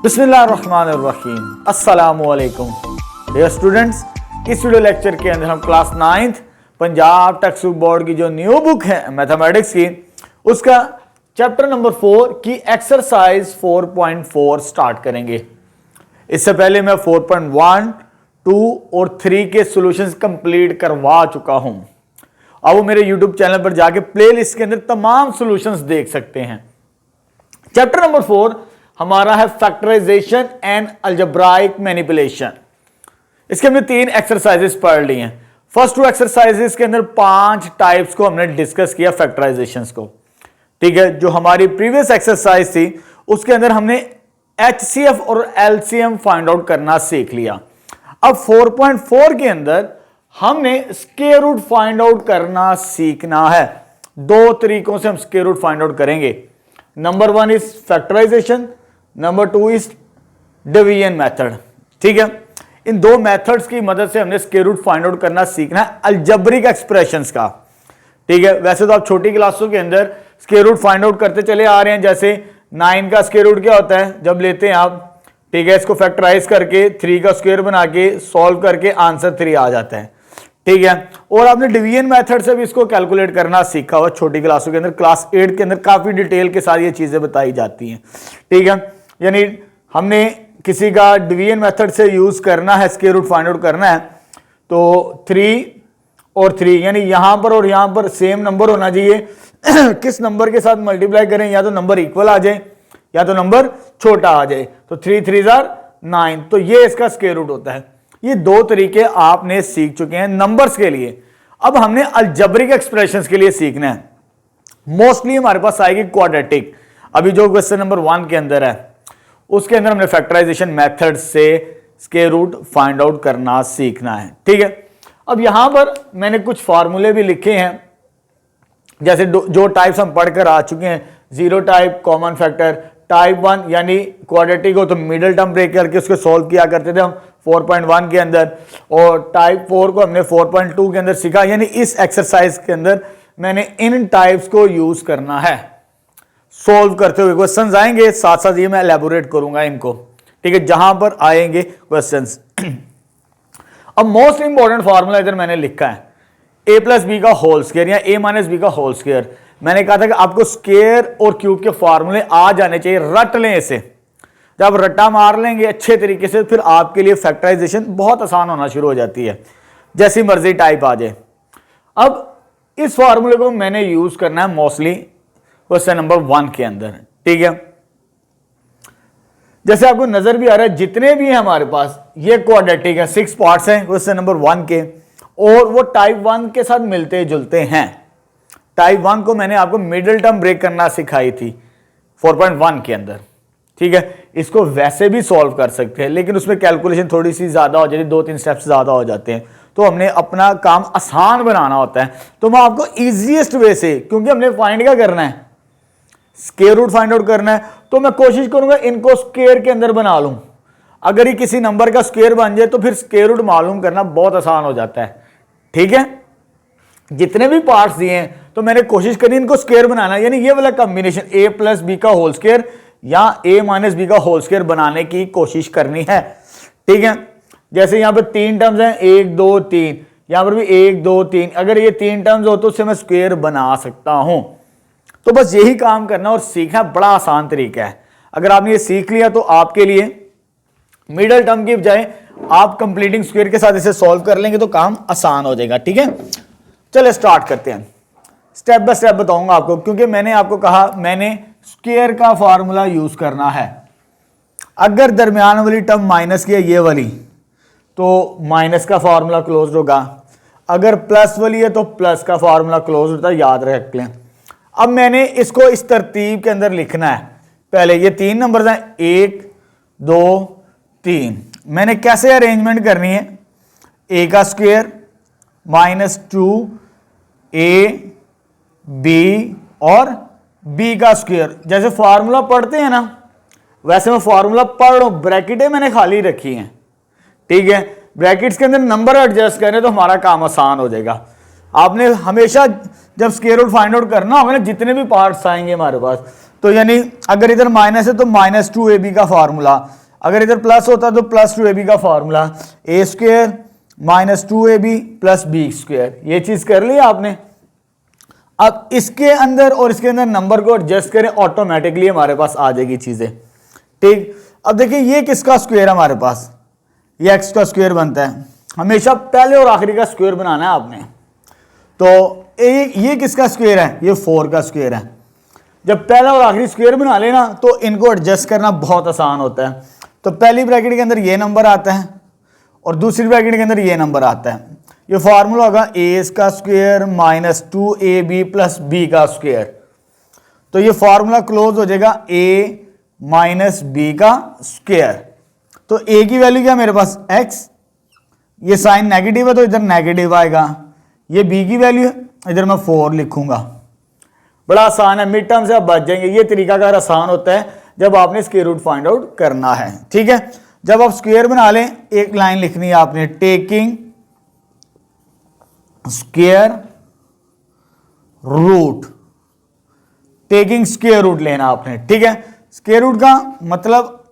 बिस्मिल्लाहिर्रहमानिर्रहीम अस्सलामुअलैकुम dear students. इस वीडियो लेक्चर के अंदर हम class 9th Punjab text book board की जो न्यू बुक है मैथमेटिक्स की, उसका चैप्टर नंबर 4 की एक्सरसाइज 4.4 स्टार्ट करेंगे। इससे पहले मैं 4.1, 2 और 3 के सॉल्यूशंस कंप्लीट करवा चुका हूं। अब वो मेरे यूट्यूब चैनल पर जाके प्लेलिस्ट के अंदर तमाम सॉल्यूशंस देख सकते हैं। चैप्टर नंबर 4 हमारा है फैक्टराइजेशन एंड अलजेब्राइक मैनिपुलेशन। इसके हमने 3 एक्सरसाइजेस पढ़ ली हैं। फर्स्ट 2 एक्सरसाइजेस के अंदर 5 टाइप्स को हमने डिस्कस किया फैक्टराइजेशंस को, ठीक है। जो हमारी प्रीवियस एक्सरसाइज थी उसके अंदर हमने HCF और LCM फाइंड आउट करना सीख लिया। अब 4.4 के अंदर हमने स्क्वायर रूट फाइंड आउट करना सीखना है। 2 तरीकों से हम स्क्वायर रूट फाइंड आउट करेंगे। Number 1 is factorisation, number 2 is division method, ठीक है। इन 2 मेथड्स की मदद से हमने स्क्वायर रूट फाइंड आउट करना सीखना है अलजेब्रिक एक्सप्रेशंस का, ठीक है। वैसे तो आप छोटी क्लासों के अंदर स्क्वायर रूट फाइंड आउट करते चले आ रहे हैं। जैसे 9 का स्क्वायर रूट क्या होता है, जब लेते हैं आप, ठीक है, इसको फैक्टराइज करके 3 का स्क्वायर बना के सॉल्व करके आंसर 3 आ जाता है, ठीक है। और आपने डिवीजन मेथड से भी इसको कैलकुलेट करना सीखा हुआ छोटी क्लासों के अंदर। क्लास 8 के अंदर काफी डिटेल के साथ ये चीजें बताई जाती हैं, ठीक है। यानी हमने किसी का डिवीजन मेथड से यूज करना है, स्क्वायर रूट फाइंड आउट करना है, तो 3 और 3 यानी यहां पर और यहां पर सेम नंबर होना चाहिए। किस नंबर के साथ मल्टीप्लाई करें, या तो नंबर इक्वल आ जाए या तो नंबर छोटा आ जाए। तो 3 3 9, तो ये इसका स्क्वायर रूट होता है। ये 2 तरीके आपने सीख चुके हैं नंबर्स के लिए। अब हमने अलजेब्रिक एक्सप्रेशंस के लिए सीखना है। मोस्टली हमारे पास आएगी क्वाड्रेटिक। अभी जो क्वेश्चन नंबर 1 के अंदर है उसके अंदर हमने फैक्टराइजेशन मेथड से स्क्वायर रूट फाइंड आउट करना सीखना है, ठीक है। अब यहां पर मैंने कुछ फार्मूले भी लिखे हैं, जैसे जो टाइप्स हम पढ़कर आ चुके हैं। 0 टाइप, कॉमन फैक्टर, टाइप 1 यानी क्वाड्रेटिक हो तो मिडिल टर्म ब्रेक करके उसको सॉल्व किया करते थे हम 4.1 के अंदर, और टाइप 4 को हमने 4.2 के अंदर सीखा। यानी इस एक्सरसाइज के अंदर मैंने इन टाइप्स को यूज करना है। सॉल्व करते हुए क्वेश्चंस आएंगे, साथ साथ ये मैं एलैबोरेट करूंगा इनको, ठीक है, जहां पर आएंगे क्वेश्चंस। अब मोस्ट इंपॉर्टेंट फार्मूला इधर मैंने लिखा है a+b का होल स्क्वायर या a-b का होल स्क्वायर। मैंने कहा था कि आपको स्क्वायर और क्यूब के फार्मूले आ जाने चाहिए, रट लें इसे। जब रट्टा मार लेंगे अच्छे तरीके से, फिर आपके लिए फैक्टराइजेशन बहुत आसान होना शुरू हो जाती है, जैसी मर्जी टाइप आ जाए। अब इस फार्मूले को मैंने यूज करना है मोस्टली क्वेश्चन नंबर 1 के अंदर, ठीक है। जैसे आपको नजर भी आ रहा है, जितने भी हैं हमारे पास ये क्वाड्रेटिक है, 6 पार्ट्स हैं क्वेश्चन नंबर 1 के, और वो टाइप 1 के साथ मिलते जुलते हैं। टाइप 1 को मैंने आपको मिडिल टर्म ब्रेक करना सिखाई थी 4.1 के अंदर, ठीक है। इसको वैसे भी सॉल्व कर सकते हैं, लेकिन उसमें कैलकुलेशन थोड़ी सी ज्यादा हो जाती है, 2-3 स्टेप्स ज्यादा हो जाते हैं, तो हमने अपना काम आसान बनाना होता है। तो मैं आपको इजीएस्ट वे से, क्योंकि हमने फाइंड क्या करना है, स्क्वायर रूट फाइंड आउट करना है, तो मैं कोशिश करूंगा इनको स्क्वायर के अंदर बना लूं। अगर ये किसी नंबर का स्क्वायर बन जाए तो फिर स्क्वायर रूट मालूम करना बहुत आसान हो जाता है, ठीक है। जितने भी पार्ट्स दिए हैं तो मैंने कोशिश करी इनको स्क्वायर बनाना, यानी ये वाला कॉम्बिनेशन a+b का होल स्क्वायर या a-b का होल स्क्वायर बनाने की कोशिश करनी है, ठीक है। जैसे यहां पर 3 टर्म्स हैं, 1 2 3, यहां पर भी 1 2 3। अगर ये 3 टर्म्स हो तो उससे मैं स्क्वायर बना सकता हूं। तो बस यही काम करना और सीखना बड़ा आसान तरीका है। अगर आपने ये सीख लिया तो आपके लिए मिडिल टर्म की बजाय आप कंप्लीटिंग स्क्वायर के साथ इसे सॉल्व कर लेंगे तो काम आसान हो जाएगा, ठीक है। चलिए स्टार्ट करते हैं। स्टेप बाय स्टेप बताऊंगा आपको, क्योंकि मैंने आपको कहा मैंने स्क्वायर का फॉर्मूला यूज करना है। अगर दरमियान वाली टर्म माइनस की है, ये वाली, तो माइनस का फॉर्मूला क्लोज होगा। अगर प्लस वाली है तो प्लस का फॉर्मूला क्लोज होता है, याद रख लें। अब मैंने इसको इस तरतीब के अंदर लिखना है। पहले ये 3 नंबर हैं, 1 2 3। मैंने कैसे अरेंजमेंट करनी है, a का स्क्वायर -2ab और b का स्क्वायर। जैसे फार्मूला पढ़ते हैं ना, वैसे मैं फार्मूला पढ़ रहा हूं, ब्रैकेटें मैंने खाली रखी हैं, ठीक है। ब्रैकेट्स के अंदर नंबर एडजस्ट करें तो हमारा काम आसान हो जाएगा। आपने हमेशा जब स्क्वायर रूट फाइंड आउट करना होगा ना, जितने भी पार्ट्स आएंगे हमारे पास, तो यानी अगर इधर माइनस है तो -2ab का फार्मूला, अगर इधर प्लस होता तो +2ab का फार्मूला, a² -2ab + b²। ये चीज कर ली आपने। अब इसके अंदर और इसके अंदर नंबर को एडजस्ट करें, ऑटोमेटिकली हमारे पास आ जाएगी चीजें। ठीक, अब देखिए ये किसका स्क्वायर है हमारे पास, ये x का स्क्वायर बनता है। हमेशा पहले और आखिरी का स्क्वायर बनाना है आपने। तो ये किसका स्क्वायर है, ये 4 का स्क्वायर है। जब पहला और आखिरी स्क्वायर बना लेना तो इनको एडजस्ट करना बहुत आसान होता है। तो पहली ब्रैकेट के अंदर ये नंबर आता है और दूसरी ब्रैकेट के अंदर ये नंबर आता है। ये फार्मूला होगा a का स्क्वायर -2ab + b का स्क्वायर। तो ये फार्मूला क्लोज हो जाएगा a - b का स्क्वायर। तो a की वैल्यू क्या मेरे पास x, ये साइन नेगेटिव है तो इधर नेगेटिव आएगा। ये b की वैल्यू है, इधर मैं 4 लिखूंगा। बड़ा आसान है, मिड टर्म से आप बच जाएंगे। ये तरीका कार आसान होता है जब आपने स्क्वायर रूट फाइंड आउट करना है। ठीक है, जब आप स्क्वायर बना लें एक लाइन लिखनी है आपने, taking square root, taking square root लेना आपने। ठीक है, स्क्वायर रूट का मतलब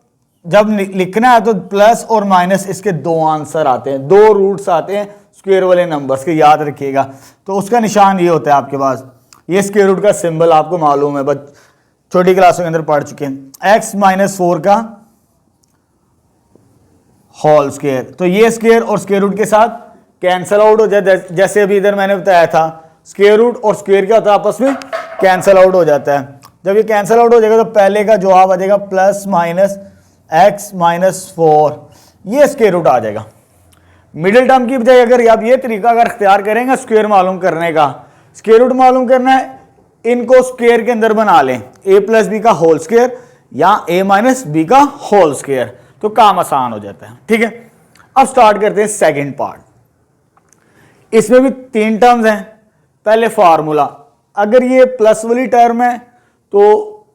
जब लिखना है तो प्लस और माइनस इसके दो आंसर आते हैं, दो रूट्स आते हैं स्क्वायर वाले नंबर्स के, याद रखिएगा। तो उसका निशान ये होता है आपके पास, ये स्क्वायर रूट का सिंबल आपको मालूम है, बस छोटी क्लासों के अंदर पढ़ चुके हैं। x - 4 का होल स्क्वायर, तो ये स्क्वायर और स्क्वायर रूट के साथ कैंसल आउट हो जाता है। जैसे अभी इधर मैंने बताया था, स्क्वायर रूट और स्क्वायर क्या होता है, आपस में कैंसल आउट हो जाता है। जब ये कैंसल आउट हो जाएगा तो पहले का जवाब आ जाएगा +- x - 4, ये स्क्वायर रूट आ जाएगा। मिडिल टर्म की बजाय अगर आप ये तरीका अगर इख्तियार करेंगे स्क्वायर मालूम करने का, स्क्वायर रूट मालूम करना है, इनको स्क्वायर के अंदर बना लें, a + b का होल स्क्वायर या a - b का होल स्क्वायर, तो काम आसान हो जाता है। ठीक है, अब स्टार्ट करते हैं सेकंड पार्ट। इसमें भी 3 टर्म्स हैं। पहले फार्मूला, अगर ये प्लस वाली टर्म है तो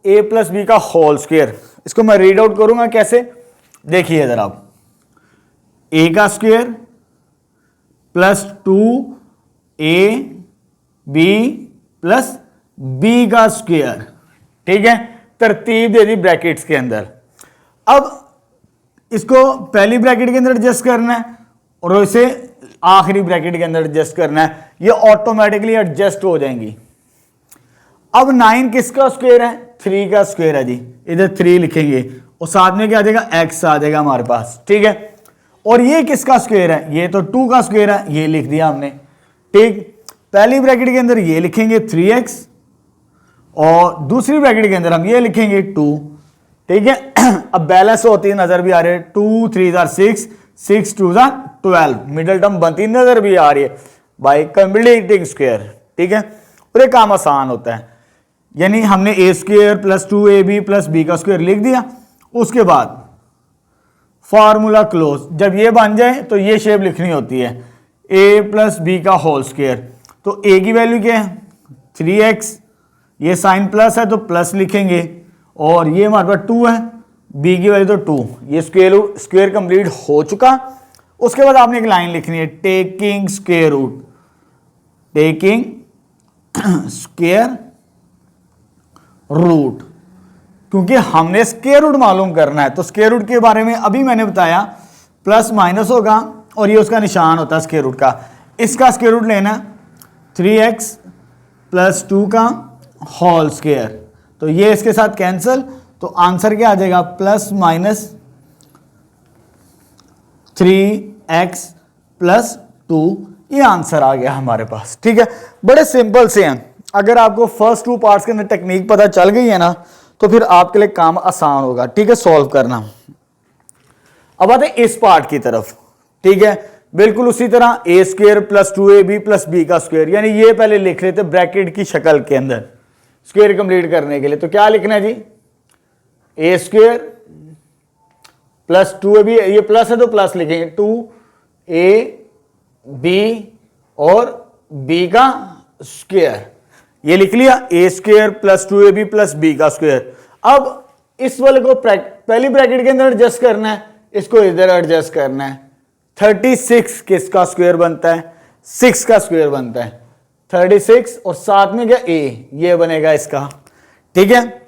a + b का होल स्क्वायर, इसको मैं रीड आउट करूंगा कैसे, देखिए इधर आप, a का स्क्वायर + 2ab + b का स्क्वायर। ठीक है, तरतीब दे दी ब्रैकेट्स के अंदर। अब इसको पहली ब्रैकेट के अंदर एडजस्ट करना है और इसे आखिरी ब्रैकेट के अंदर एडजस्ट करना है, ये ऑटोमेटिकली एडजस्ट हो जाएंगी। अब 9 किसका स्क्वायर है, 3 का स्क्वायर है जी, इधर 3 लिखेंगे और साथ में क्या आ जाएगा, x आ जाएगा हमारे पास। ठीक है, और ये किसका स्क्वायर है, ये तो 2 का स्क्वायर है, ये लिख दिया हमने। ठीक, पहली ब्रैकेट के अंदर ये लिखेंगे 3x और दूसरी ब्रैकेट के अंदर हम ये लिखेंगे 2। ठीक है, अब बैलेंस होती नजर भी आ रही है, 2 3 6 6 2 12, मिडिल टर्म बनती नजर भी आ रही है बाय कंप्लीटिंग स्क्वायर। ठीक है, और ये काम आसान होता है, यानी हमने a² + 2ab + b का स्क्वायर लिख दिया। उसके बाद फार्मूला क्लोज, जब ये बन जाए तो ये शेप लिखनी होती है, a + b का होल स्क्वायर। तो a की वैल्यू क्या है 3x, ये साइन प्लस है तो प्लस लिखेंगे, और ये हमारे पास 2 है, b की वैल्यू तो 2, ये स्क्वायर कंप्लीट हो चुका। उसके बाद आपने एक लाइन लिखनी है, taking square root, taking square root, क्योंकि हमने स्क्वायर रूट मालूम करना है। तो स्क्वायर रूट के बारे में अभी मैंने बताया, प्लस माइनस होगा और ये उसका निशान होता है स्क्वायर रूट का। इसका स्क्वायर रूट लेना 3x + 2 का होल स्क्वायर, तो ये इसके साथ कैंसिल, तो आंसर क्या आ जाएगा +-3x + 2, ये आंसर आ गया हमारे पास। ठीक है, बड़े सिंपल से हैं। अगर आपको फर्स्ट 2 पार्ट्स के अंदर टेक्निक पता चल गई है ना, तो फिर आपके लिए काम आसान होगा। ठीक है, सॉल्व करना। अब आते हैं इस पार्ट की तरफ। ठीक है, बिल्कुल उसी तरह a² + 2ab + b का स्क्वायर, यानी ये पहले लिख लेते ब्रैकेट की शक्ल के अंदर स्क्वायर कंप्लीट करने के लिए। तो क्या लिखना है जी, a² + 2ab, ये प्लस है तो प्लस लिखेंगे, 2ab और b का स्क्वायर, ये लिख लिया, a² + 2ab + b का स्क्वायर। अब इस वाले को पहली ब्रैकेट के अंदर एडजस्ट करना है, इसको इधर एडजस्ट करना है। 36 किसका स्क्वायर बनता है, 6 का स्क्वायर बनता है 36, और साथ में क्या a, ये बनेगा इसका। ठीक है,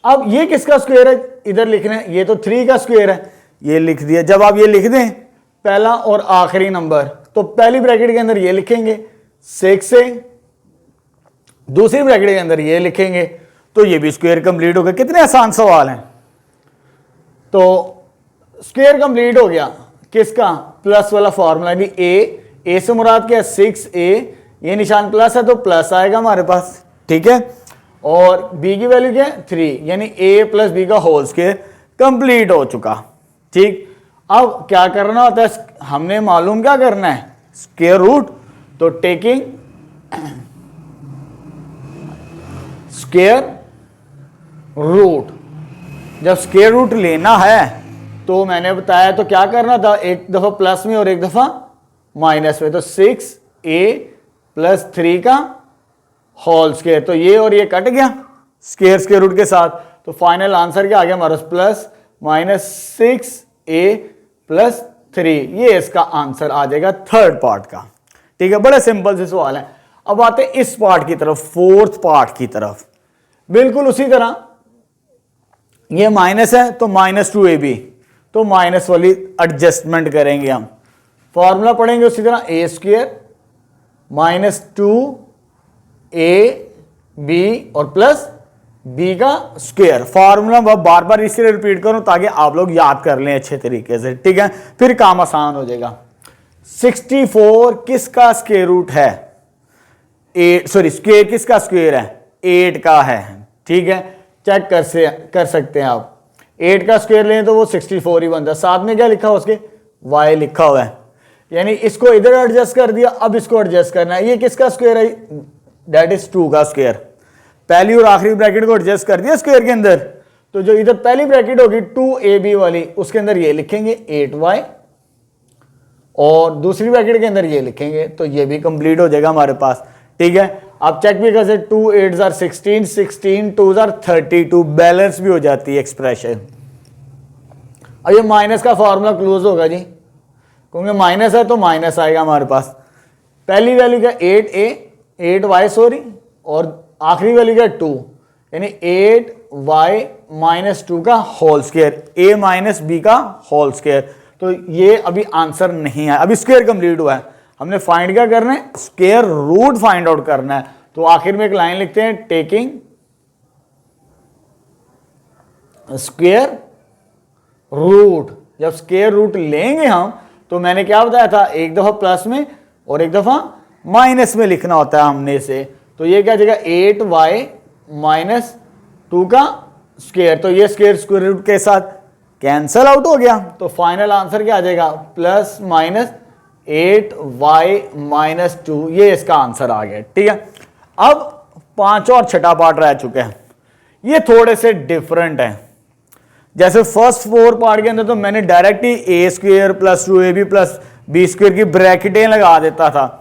अब ये किसका स्क्वायर है इधर लिखना है, ये तो 3 का स्क्वायर है, ये लिख दिया। जब आप ये लिख दें पहला और आखिरी नंबर, तो पहली ब्रैकेट के अंदर ये लिखेंगे 6 से, दूसरी ब्रैकेट के अंदर ये लिखेंगे, तो ये भी स्क्वायर कंप्लीट हो गया। कितने आसान सवाल हैं। तो स्क्वायर कंप्लीट हो गया किसका, प्लस वाला फॉर्मूला भी ए से मुराद क्या है 6a, ये निशान प्लस है तो प्लस आएगा हमारे पास, ठीक है। और b की वैल्यू क्या है 3, यानी a प्लस बी का होल स्क्वायर कंप्लीट हो चुका, ठीक। अब क्या करना होता है, हमने मालूम क्या करना है, स्क्वायर रूट। तो टेकिंग स्क्वायर रूट, जब स्क्वायर रूट लेना है तो मैंने बताया तो क्या करना था, एक दफा प्लस में और एक दफा माइनस में। तो 6a प्लस 3 का होल स्क्वायर, तो ये और ये कट गया स्क्वायर रूट के साथ। तो फाइनल आंसर क्या आ गया हमारा, प्लस माइनस 6a प्लस 3, ये इसका आंसर आ जाएगा थर्ड पार्ट का, ठीक है। बड़े सिंपल से सवाल है। अब आते हैं इस पार्ट की तरफ, फोर्थ पार्ट की तरफ। बिल्कुल उसी तरह ये माइनस है तो -2ab, तो माइनस वाली एडजस्टमेंट करेंगे हम। फॉर्मूला पढ़ेंगे उसी तरह a स्क्वायर माइनस 2ab और प्लस b का स्क्वायर। फार्मूला बार बार इसलिए रिपीट करूं ताकि आप लोग याद कर लें अच्छे तरीके से, ठीक है, फिर काम आसान हो जाएगा। 64 किसका स्क्वायर रूट है, स्क्वायर किसका स्क्वायर है, 8 का है, ठीक है। चेक कर सकते हैं आप, 8 का स्क्वायर लें तो वो 64 ही बनता है। साथ में क्या लिखा हुआ उसके, y लिखा हुआ है, यानी इसको इधर एडजस्ट कर दिया, अब इसको एडजस्ट करना है। ये किसका स्क्वायर है, दैट इज 2 का स्क्वायर। पहली और आखिरी ब्रैकेट को एडजस्ट कर दिया स्क्वायर के अंदर, तो जो इधर पहली ब्रैकेट होगी 2ab वाली, उसके अंदर ये लिखेंगे 8y, और दूसरी ब्रैकेट के अंदर ये लिखेंगे, तो ये भी कंप्लीट हो जाएगा हमारे पास, ठीक है। आप चेक भी कर सकते, 2 8s are 16, 16 2s are 32, balance भी हो जाती है एक्सप्रेशन। अब ये माइनस का फॉर्मूला क्लोज होगा जी, क्योंकि माइनस है तो माइनस आएगा हमारे पास। पहली वैल्यू क्या 8y सॉरी, और आखिरी वैल्यू क्या 2, यानी 8y माइनस 2 का whole square, a minus b का होल स्क्वायर। तो ये अभी आंसर नहीं है, अभी स्क्वायर कंप्लीट हुआ है। हमने फाइंड क्या करना है, स्क्वायर रूट फाइंड आउट करना है। तो आखिर में एक लाइन लिखते हैं, टेकिंग स्क्वायर रूट। जब स्क्वायर रूट लेंगे हम, तो मैंने क्या बताया था, एक दफा प्लस में और एक दफा माइनस में लिखना होता है हमने इसे। तो ये क्या जाएगा 8y माइनस 2 का स्क्वायर, तो ये स्क्वायर रूट के साथ कैंसल आउट हो गया। तो फाइनल आंसर क्या आ जाएगा, प्लस माइनस 8y माइनस 2, ये इसका आंसर आ गया, ठीक है। अब 5 और छठा पार्ट रह चुके हैं, ये थोड़े से डिफरेंट हैं। जैसे फर्स्ट 4 पार्ट के अंदर तो मैंने direct he a square plus 2ab plus b square की ब्रैकेटें लगा देता था,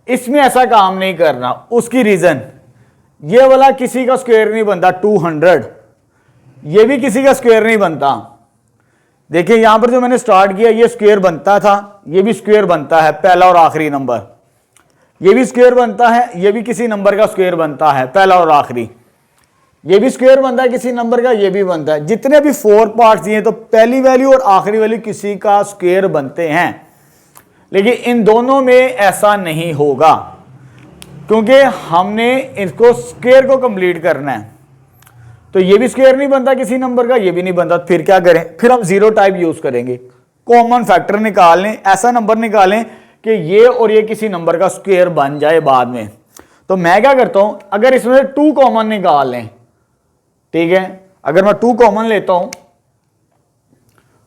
इसमें ऐसा काम नहीं करना। उसकी रीजन, ये वाला किसी का स्क्वायर नहीं बनता 200, ये भी किसी का स्क्वायर नहीं बनता। देखिए यहां पर जो मैंने स्टार्ट किया, ये स्क्वायर बनता था, ये भी स्क्वायर बनता है, पहला और आखिरी नंबर, ये भी स्क्वायर बनता है, ये भी किसी नंबर का स्क्वायर बनता है, पहला और आखिरी, ये भी स्क्वायर बनता है किसी नंबर का, ये भी बनता है। जितने भी 4 पार्ट्स दिए तो पहली वैल्यू और आखिरी वैल्यू किसी का स्क्वायर बनते हैं, लेकिन इन दोनों में ऐसा नहीं होगा, क्योंकि हमने इसको स्क्वायर को कंप्लीट करना है। तो ये भी स्क्वायर नहीं बनता किसी नंबर का, ये भी नहीं बनता, फिर क्या करें, फिर हम जीरो टाइप यूज करेंगे। कॉमन फैक्टर निकालें, ऐसा नंबर निकालें कि ये और ये किसी नंबर का स्क्वायर बन जाए बाद में। तो मैं क्या करता हूं, अगर इसमें से 2 कॉमन निकाल लें, ठीक है, अगर मैं 2 कॉमन लेता हूं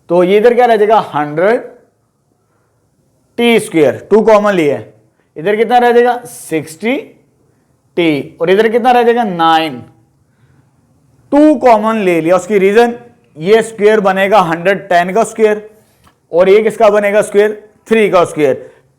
तो ये इधर क्या रह जाएगा 100t स्क्वायर, 2 कॉमन लिए, इधर कितना रह जाएगा 60t, और इधर कितना रह जाएगा 9। 2 कॉमन ले लिया, उसकी रीजन, ये स्क्वायर बनेगा 110 का स्क्वायर, और ये किसका बनेगा स्क्वायर 3 का स्क्वायर।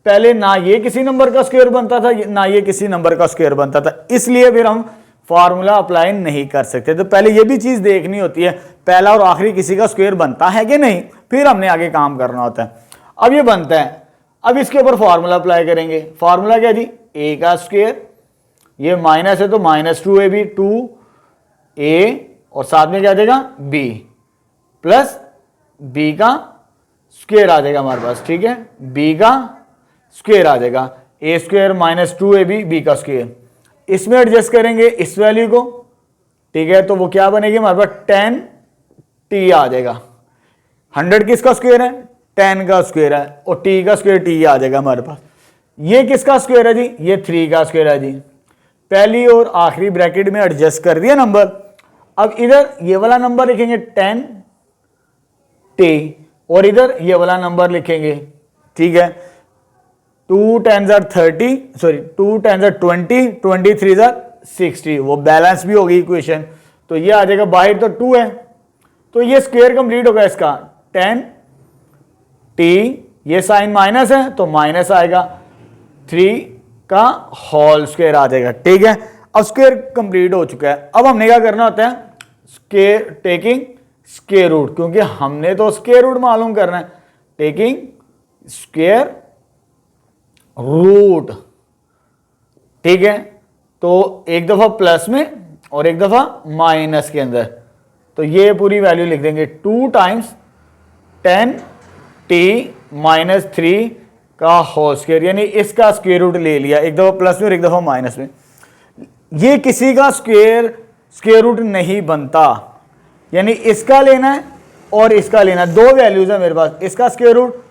पहले ना ये किसी नंबर का स्क्वायर बनता था, ना ये किसी नंबर का स्क्वायर बनता था, इसलिए फिर हम फार्मूला अप्लाई नहीं कर सकते। तो पहले ये भी चीज देखनी होती है, पहला और आखिरी किसी का स्क्वायर बनता है कि नहीं, फिर हमने आगे काम करना होता है। अब ये बनता है, अब इसके ऊपर फार्मूला अप्लाई करेंगे। फार्मूला क्या जी, a का स्क्वायर, ये माइनस है तो -2ab, 2a और साथ में क्या आ जाएगा b प्लस b का स्क्वायर आ जाएगा हमारे पास, ठीक है, b का स्क्वायर आ जाएगा, a square minus 2ab b का स्क्वायर। इसमें एडजस्ट करेंगे इस वैल्यू को, ठीक है, तो वो क्या बनेगी हमारे पास 10t आ जाएगा। 100 किसका स्क्वायर है, 10 का स्क्वायर है, और t का स्क्वायर t आ जाएगा हमारे पास। ये किसका स्क्वायर है जी, ये 3 का स्क्वायर है जी। पहली और आखिरी ब्रैकेट में एडजस्ट कर दिया नंबर। अब इधर ये वाला नंबर लिखेंगे 10t और इधर ये वाला नंबर लिखेंगे, ठीक है, 2 10s are 30, sorry 2 10s are 20, 23s are 60, वो बैलेंस भी होगी इक्वेशन। तो ये आ जाएगा, बाहर तो 2 है तो ये स्क्वायर कंप्लीट होगा इसका 10t, ये साइन माइनस है तो माइनस आएगा, 3 का होल स्क्वायर आ जाएगा, ठीक है। अब स्क्वायर कंप्लीट हो चुका है। अब हमने क्या करना होता है, स्क्वायर टेकिंग स्क्वायर रूट, क्योंकि हमने तो स्क्वायर रूट मालूम करना है, टेकिंग स्क्वायर रूट, ठीक है। तो एक दफा प्लस में और एक दफा माइनस के अंदर, तो ये पूरी वैल्यू लिख देंगे 2 टाइम्स 10t माइनस 3 का होल स्क्वायर, यानी इसका स्क्वायर रूट ले लिया, एक दफा प्लस में और एक दफा माइनस में। ये किसी का स्क्वायर रूट नहीं बनता, यानी इसका लेना है और इसका लेना है, दो वैल्यूज है मेरे पास, इसका स्क्वायर रूट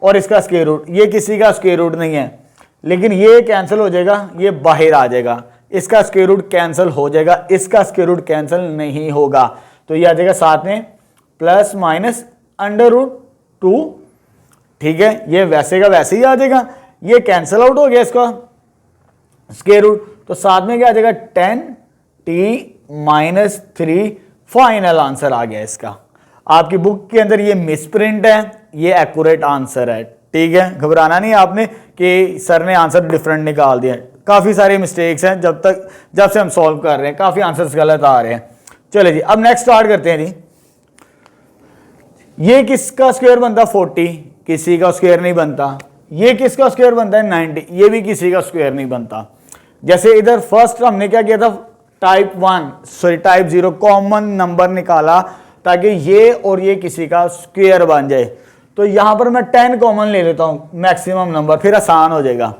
और इसका स्क्वायर रूट, ये किसी का स्क्वायर रूट नहीं है, लेकिन ये कैंसिल हो जाएगा, ये बाहर आ जाएगा, इसका स्क्वायर रूट कैंसिल हो जाएगा, इसका स्क्वायर रूट कैंसिल नहीं होगा, तो ये आ जाएगा साथ में प्लस माइनस अंडर रूट 2, ठीक है, ये वैसे का वैसे ही आ जाएगा, ये कैंसिल आउट हो गया इसका स्क्वायर रूट, तो साथ में क्या आ जाएगा 10t माइनस 3, फाइनल आंसर आ गया इसका। आपकी बुक के अंदर ये मिसप्रिंट है, ये एक्यूरेट आंसर है, ठीक है, घबराना नहीं आपने कि सर ने आंसर डिफरेंट निकाल दिया, काफ़ी सारे मिस्टेक्स हैं जब से हम सॉल्व कर रहे हैं, काफ़ी आंसर्स गलत आ रहे हैं। चलिए जी, अब नेक्स्ट स्टार्ट करते हैं जी। ये किसका स्क्वायर बनता है 40, किसी का स्क्वायर नहीं बनता। ये किसका स्क्वायर बनता है 90, ये भी किसी का स्क्वायर नहीं बनता। जैसे इधर फर्स्ट हमने क्या किया था, टाइप 0 कॉमन नंबर निकाला ताकि ये और ये किसी का स्क्वायर बन जाए। तो यहां पर मैं 10 कॉमन ले लेता हूं, मैक्सिमम नंबर, फिर आसान हो जाएगा।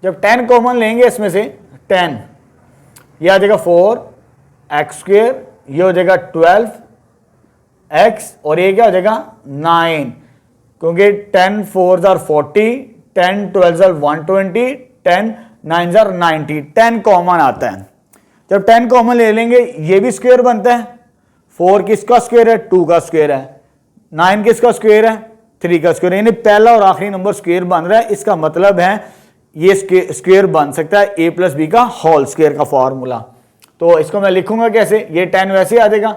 जब 10 कॉमन लेंगे इसमें से 10, ये आ जाएगा 4x स्क्वायर, ये हो जाएगा 12x और ये क्या हो जाएगा 9, क्योंकि 10 4s are 40, 10 12s are 120, 10 9s are 90, 10 common आता है। जब 10 कॉमन ले लेंगे ये भी स्क्वायर बनता है, 4 किसका स्क्वायर है 2 का स्क्वायर है, 9 किसका स्क्वायर है 3 का स्क्वायर, यानी पहला और आखिरी नंबर स्क्वायर बन रहा है। इसका मतलब है ये स्क्वायर बन सकता है a प्लस बी का होल स्क्वायर का फॉर्मूला। तो इसको मैं लिखूंगा कैसे, ये 10 वैसे आ जाएगा।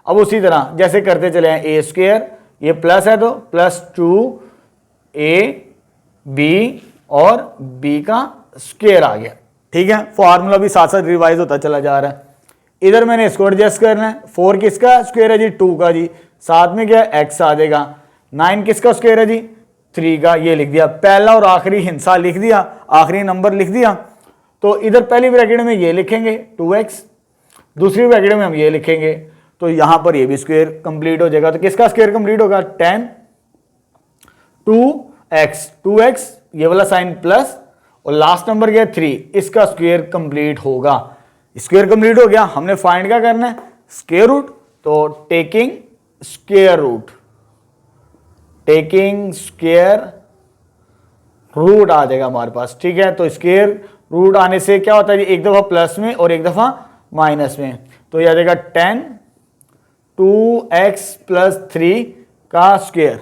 अब उसी तरह जैसे करते चले हैं, a स्क्वायर, ये प्लस है तो प्लस 2ab और b का स्क्वायर आ गया, ठीक है। फॉर्मूला भी साथ साथ रिवाइज होता चला जा रहा है। इधर मैंने इसको एडजस्ट करना है, 4 किसका स्क्वायर है जी 2 का जी, साथ में क्या x आ जाएगा, 9 किसका स्क्वायर है जी 3 का, ये लिख दिया, पहला और आखिरी हिस्सा लिख दिया, आखिरी नंबर लिख दिया। तो इधर पहली ब्रैकेट में ये लिखेंगे 2x, दूसरी ब्रैकेट में हम ये लिखेंगे, तो यहां पर ये भी स्क्वायर कंप्लीट हो जाएगा। तो किसका स्क्वायर कंप्लीट होगा 10 2x ये वाला साइन प्लस और लास्ट नंबर क्या 3, इसका स्क्वायर कंप्लीट होगा। स्क्वायर कंप्लीट हो गया, हमने फाइंड क्या करना है स्क्वायर रूट, तो टेकिंग स्क्वायर रूट आ जाएगा हमारे पास, ठीक है। तो स्क्वायर रूट आने से क्या होता है, एक दफा प्लस में और एक दफा माइनस में, तो यह आ जाएगा 10 2x प्लस 3 का स्क्वायर।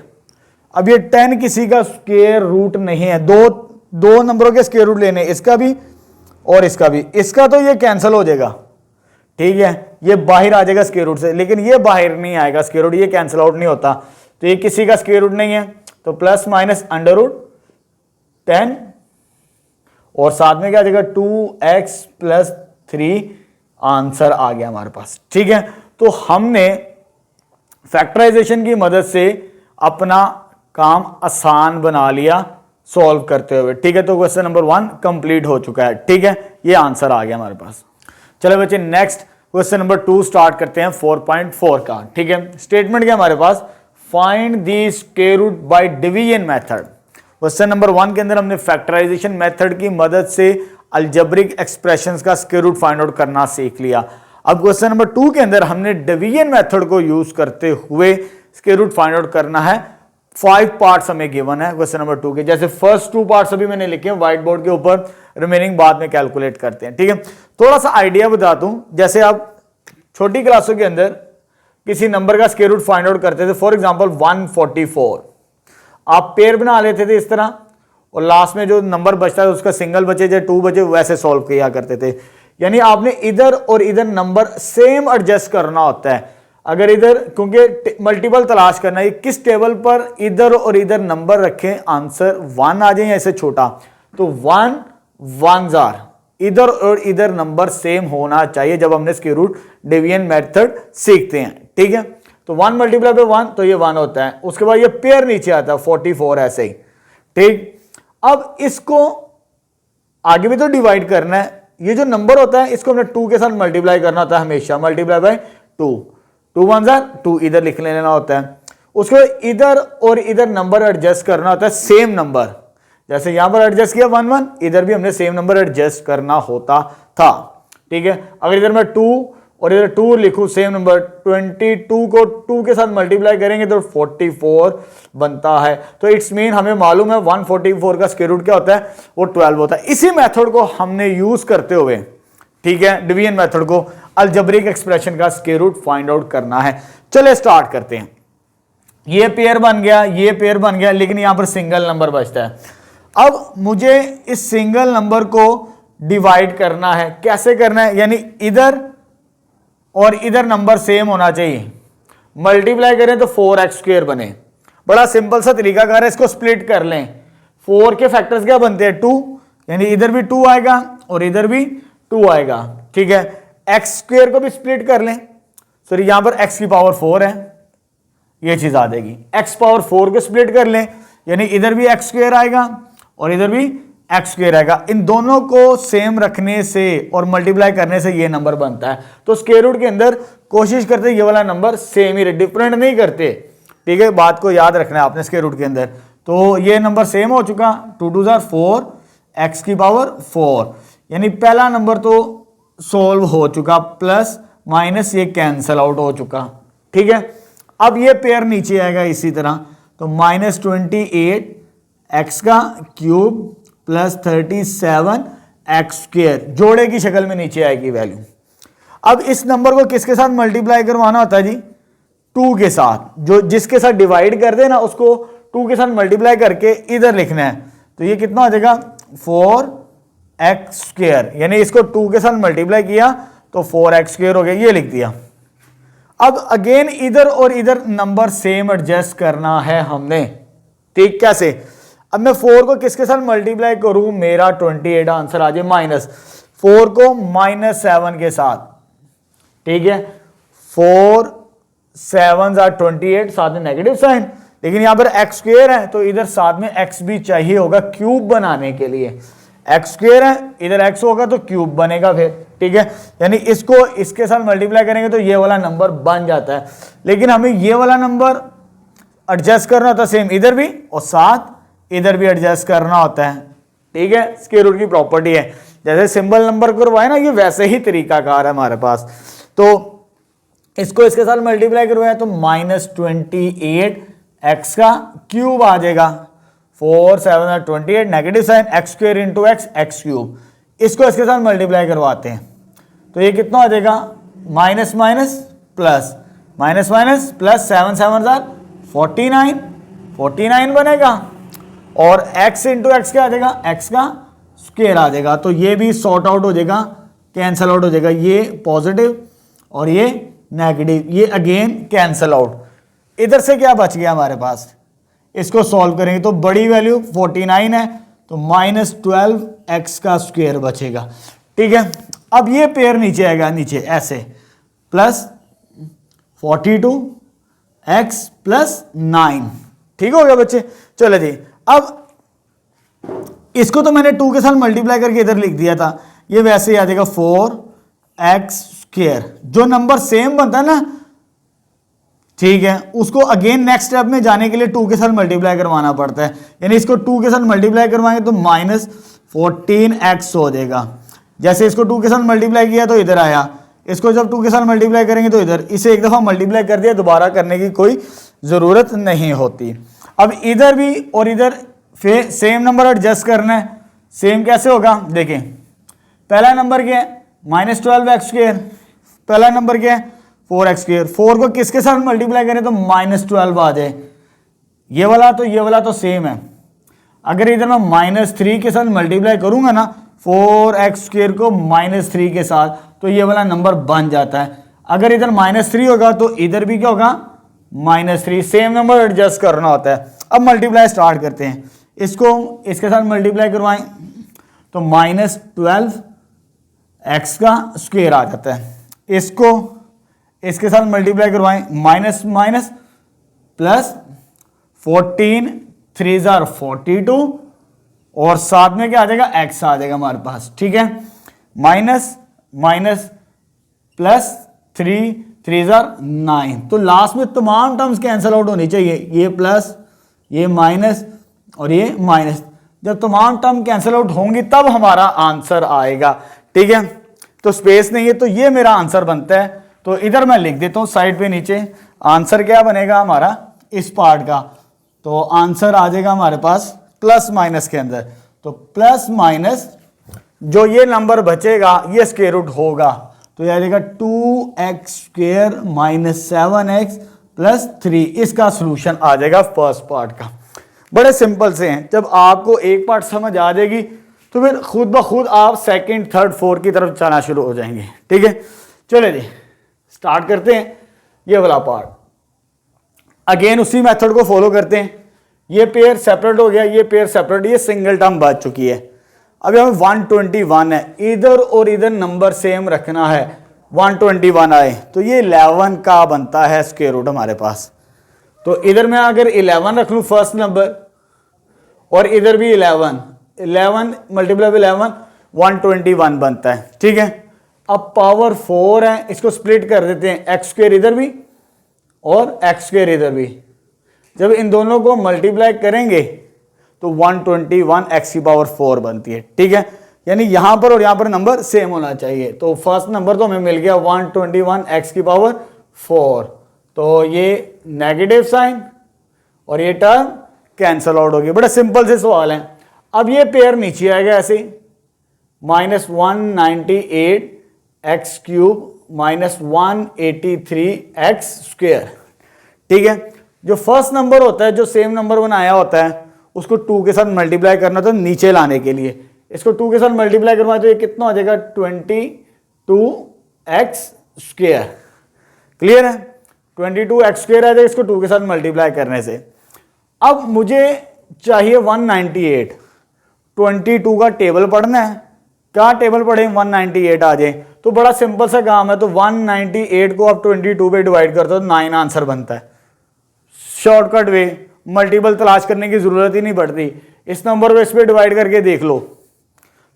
अब ये 10 किसी का स्क्वायर रूट नहीं है, दो नंबरों के स्क्वायर रूट लेने, इसका भी और इसका भी, इसका तो ये कैंसिल हो जाएगा, ठीक है, ये बाहर आ जाएगा स्क्वायर रूट से, लेकिन ये बाहर नहीं आएगा स्क्वायर रूट, ये कैंसिल आउट नहीं होता, तो ये किसी का स्क्वायर रूट नहीं है। तो प्लस माइनस अंडर रूट 10 और साथ में क्या आ जाएगा 2x प्लस 3, आंसर आ गया हमारे पास, ठीक है। तो हमने फैक्टराइजेशन की मदद से अपना काम आसान बना लिया सॉल्व करते हुए, ठीक है। तो क्वेश्चन नंबर 1 कंप्लीट हो चुका है, ठीक है, ये आंसर आ गया हमारे पास। चलो बच्चे नेक्स्ट क्वेश्चन नंबर 2 स्टार्ट करते हैं 4.4 का। ठीक है, स्टेटमेंट क्या हमारे पास, find the square root by division method. Question number 1 के अंदर हमने फैक्टराइजेशन मेथड की मदद से अलजेब्रिक एक्सप्रेशंस का स्क्वायर रूट फाइंड आउट करना सीख लिया। अब क्वेश्चन नंबर 2 के अंदर हमने डिवीजन मेथड को यूज करते हुए स्क्वायर रूट फाइंड आउट करना है। 5 पार्ट्स हमें गिवन है क्वेश्चन नंबर 2 के, जैसे फर्स्ट 2 पार्ट्स अभी मैंने लिखे हैं व्हाइट बोर्ड के ऊपर, रिमेनिंग बाद में कैलकुलेट करते हैं। ठीक है, थोड़ा सा आइडिया बता दूं, जैसे आप छोटी क्लासों के अंदर किसी नंबर का स्क्वायर रूट फाइंड आउट करते थे, फॉर एग्जांपल 144, आप पेयर बना लेते थे इस तरह और लास्ट में जो नंबर बचता है उसका सिंगल बचे या 2 बचे वैसे सॉल्व किया करते थे। यानी आपने इधर और इधर नंबर सेम एडजस्ट करना होता है। अगर इधर, क्योंकि मल्टीपल तलाश करना है, किस टेबल पर इधर और इधर नंबर रखें आंसर 1 आ जाए या इससे छोटा, तो 1 1s आर, इधर और इधर नंबर सेम होना चाहिए जब हमने स्क्वायर रूट डिवीजन मेथड सीखते हैं। ठीक है, तो 1 मल्टीप्लाई बाय 1 तो ये 1 होता है, उसके बाद ये पेयर नीचे आता है 44 ऐसे ही। ठीक, अब इसको आगे भी तो डिवाइड करना है, ये जो नंबर होता है इसको हमने 2 के साथ मल्टीप्लाई करना होता है हमेशा, मल्टीप्लाई बाय 2, 2 1s आर 2 इधर लिख लेना होता है। उसको इधर और इधर नंबर एडजस्ट करना होता है सेम नंबर, जैसे यहां पर एडजस्ट किया 1 1, इधर भी हमने सेम नंबर एडजस्ट करना होता था। ठीक है, अगर इधर मैं 2 और इधर 2 लिखूं सेम नंबर, 22 को 2 के साथ मल्टीप्लाई करेंगे तो 44 बनता है। तो इट्स मीन हमें मालूम है 144 का स्क्वायर रूट क्या होता है, वो 12 होता है। इसी मेथड को हमने यूज करते हुए, ठीक है, डिवीजन मेथड को अलजेब्रिक एक्सप्रेशन का स्क्वायर रूट फाइंड आउट करना है। चले स्टार्ट करते हैं। ये पेयर बन गया, ये पेयर बन गया, लेकिन यहां पर सिंगल नंबर बचता है। अब मुझे इस सिंगल नंबर को डिवाइड करना है, कैसे करना है, यानी इधर और इधर नंबर सेम होना चाहिए, मल्टीप्लाई करें तो 4x² बने। बड़ा सिंपल सा तरीकाकार है, इसको स्प्लिट कर लें। 4 के फैक्टर्स क्या बनते हैं, 2, यानी इधर भी 2 आएगा और इधर भी 2 आएगा। ठीक है, x² को भी स्प्लिट कर लें, सॉरी यहां पर x की पावर 4 है, ये चीज आ जाएगी। x पावर 4 को स्प्लिट कर लें, यानी इधर भी x² आएगा और इधर भी x² आएगा। इन दोनों को सेम रखने से और मल्टीप्लाई करने से ये नंबर बनता है। तो स्क्वायर रूट के अंदर कोशिश करते ये वाला नंबर सेम ही रहे, डिफरेंट नहीं करते। ठीक है, बात को याद रखना है आपने स्क्वायर रूट के अंदर। तो ये नंबर सेम हो चुका, 2 2s आर 4, x की पावर 4, यानी पहला नंबर तो सोल्व हो चुका, प्लस माइनस ये कैंसल आउट हो चुका। ठीक है, अब ये पेयर नीचे आएगा इसी तरह, तो -28 x का क्यूब प्लस 37 x² जोड़े की शक्ल में नीचे आएगी वैल्यू। अब इस नंबर को किसके साथ मल्टीप्लाई करवाना होता है जी, 2 के साथ, जो जिसके साथ डिवाइड कर दे ना उसको 2 के साथ मल्टीप्लाई करके इधर लिखना है। तो ये कितना हो जाएगा 4x², यानी इसको 2 के साथ मल्टीप्लाई किया तो 4x² हो गया, ये लिख दिया। अब अगेन इधर और इधर नंबर सेम एडजस्ट करना है हमने। ठीक, कैसे, अब मैं 4 को किसके साथ मल्टीप्लाई करूं, मेरा 28 आंसर आ जाए, -4 को -7 के साथ। ठीक है, 4 7s आर 28, साथ में नेगेटिव साइन, लेकिन यहां पर x² है तो इधर साथ में x भी चाहिए होगा क्यूब बनाने के लिए। x² है, इधर x होगा तो क्यूब बनेगा फिर। ठीक है, यानी इसको इसके साथ मल्टीप्लाई करेंगे तो ये वाला नंबर बन जाता है, लेकिन हमें ये वाला नंबर एडजस्ट करना होता है सेम इधर भी और साथ इधर भी एडजस्ट करना होता है। ठीक है, स्क्वायर रूट की प्रॉपर्टी है, जैसे सिंबल नंबर करवाए ना, ये वैसे ही तरीकाकार है हमारे पास। तो इसको इसके साथ मल्टीप्लाई करवाया तो -28 x का क्यूब आ जाएगा, 4 7 are 28, negative sign, x² into x, x³। इसको इसके साथ मल्टीप्लाई करवाते हैं तो ये कितना हो जाएगा, minus minus plus, minus minus plus, 7 7s are 49 बनेगा, और x इंटू एक्स क्या आ जाएगा, x का स्क्वायर आ जाएगा। तो ये भी सॉर्ट आउट हो जाएगा, कैंसल आउट हो जाएगा, ये पॉजिटिव और ये नेगेटिव, ये अगेन कैंसल आउट। इधर से क्या बच गया हमारे पास, इसको सॉल्व करेंगे तो बड़ी वैल्यू 49 है तो -12x का स्क्वायर बचेगा। ठीक है, अब ये पेयर नीचे आएगा, नीचे ऐसे प्लस 42x प्लस 9। ठीक हो गया बच्चे, चलो जी। अब इसको तो मैंने 2 के साथ मल्टीप्लाई करके इधर लिख दिया था, ये वैसे ही आ जाएगा 4x² स्क्वायर, जो नंबर सेम बनता है ना, ठीक है, उसको अगेन नेक्स्ट स्टेप में जाने के लिए 2 के साथ मल्टीप्लाई करवाना पड़ता है, यानी इसको 2 के साथ मल्टीप्लाई करवाएंगे तो -14x हो जाएगा। जैसे इसको 2 के साथ मल्टीप्लाई किया तो इधर आया, इसको जब 2 के साथ मल्टीप्लाई करेंगे तो इधर, इसे एक दफ़ा मल्टीप्लाई कर दिया, दोबारा करने की कोई ज़रूरत नहीं होती। अब इधर भी और इधर फिर सेम नंबर एडजस्ट करना है। सेम कैसे होगा, देखें, पहला नंबर क्या है -12x², पहला नंबर क्या है 4x²। 4 को किसके साथ मल्टीप्लाई करें तो -12 आ जाए, ये वाला तो सेम है। अगर इधर मैं -3 के साथ मल्टीप्लाई करूंगा ना 4x² को -3 के साथ, तो ये वाला नंबर बन जाता है। अगर इधर -3 होगा तो इधर भी क्या होगा -3, सेम नंबर एडजस्ट करना होता है। अब मल्टीप्लाई स्टार्ट करते हैं, इसको इसके साथ मल्टीप्लाई करवाएं तो -12x² आ जाता है, इसको इसके साथ मल्टीप्लाई करवाएं माइनस प्लस 14 3 42 और साथ में क्या आ जाएगा x आ जाएगा हमारे पास, ठीक है। माइनस प्लस 3 3 9, तो लास्ट में तमाम टर्म्स कैंसिल आउट होनी चाहिए, ये प्लस ये माइनस और ये माइनस। जब तमाम टर्म कैंसिल आउट होंगी तब हमारा आंसर आएगा, ठीक है। तो स्पेस नहीं है तो ये मेरा आंसर बनता है। तो इधर मैं लिख देता हूं साइड पे नीचे, आंसर क्या बनेगा हमारा इस पार्ट का, तो आंसर आ जाएगा हमारे पास प्लस माइनस के अंदर। तो प्लस माइनस जो ये नंबर बचेगा ये स्क्वायर रूट होगा, तो ये आ जाएगा 2x² - 7x + 3, इसका सोल्यूशन आ जाएगा फर्स्ट पार्ट का। बड़े सिंपल से हैं, जब आपको एक पार्ट समझ आ जाएगी तो फिर खुद ब खुद आप सेकंड थर्ड फोर्थ की तरफ जाना शुरू हो जाएंगे, ठीक है। चले जी स्टार्ट करते हैं ये वाला पार्ट। अगेन उसी मेथड को फॉलो करते हैं, ये पेयर सेपरेट हो गया, ये पेयर सेपरेट, ये सिंगल टर्म बच चुकी है। अब हमें 121 है, इधर और इधर नंबर सेम रखना है, 121 आए तो ये 11 का बनता है स्क्वायर रूट हमारे पास। तो इधर मैं अगर 11 रख लूँ फर्स्ट नंबर और इधर भी 11 मल्टीप्लाई 11 121 बनता है, ठीक है। अब पावर 4 है, इसको स्प्लिट कर देते हैं, x² इधर भी और x² इधर भी। जब इन दोनों को मल्टीप्लाई करेंगे तो 121x⁴ बनती है, ठीक है। यानी यहां पर और यहां पर नंबर सेम होना चाहिए। तो फर्स्ट नंबर तो हमें मिल गया 121x⁴, तो ये नेगेटिव साइन और ये टर्म कैंसल आउट हो गई। बड़ा सिंपल से सवाल है। अब ये पेयर नीचे आएगा ऐसे, -198x³ -183x², ठीक है। जो फर्स्ट नंबर होता है, जो सेम नंबर बनाया होता है, उसको 2 के साथ मल्टीप्लाई करना तो नीचे लाने के लिए इसको 2 के साथ मल्टीप्लाई करवाए तो ये कितना हो जाएगा 22x²। क्लियर है, 22x² आ जाएगा इसको 2 के साथ मल्टीप्लाई करने से। अब मुझे चाहिए 198, 22 का टेबल पढ़ना है, क्या टेबल पढ़े 198 आ जाए, तो बड़ा सिंपल सा काम है। तो 198 को आप 22 पे डिवाइड करते हो तो 9 आंसर बनता है। शॉर्टकट वे, मल्टीपल तलाश करने की जरूरत ही नहीं पड़ती, इस नंबर को इस पे डिवाइड करके देख लो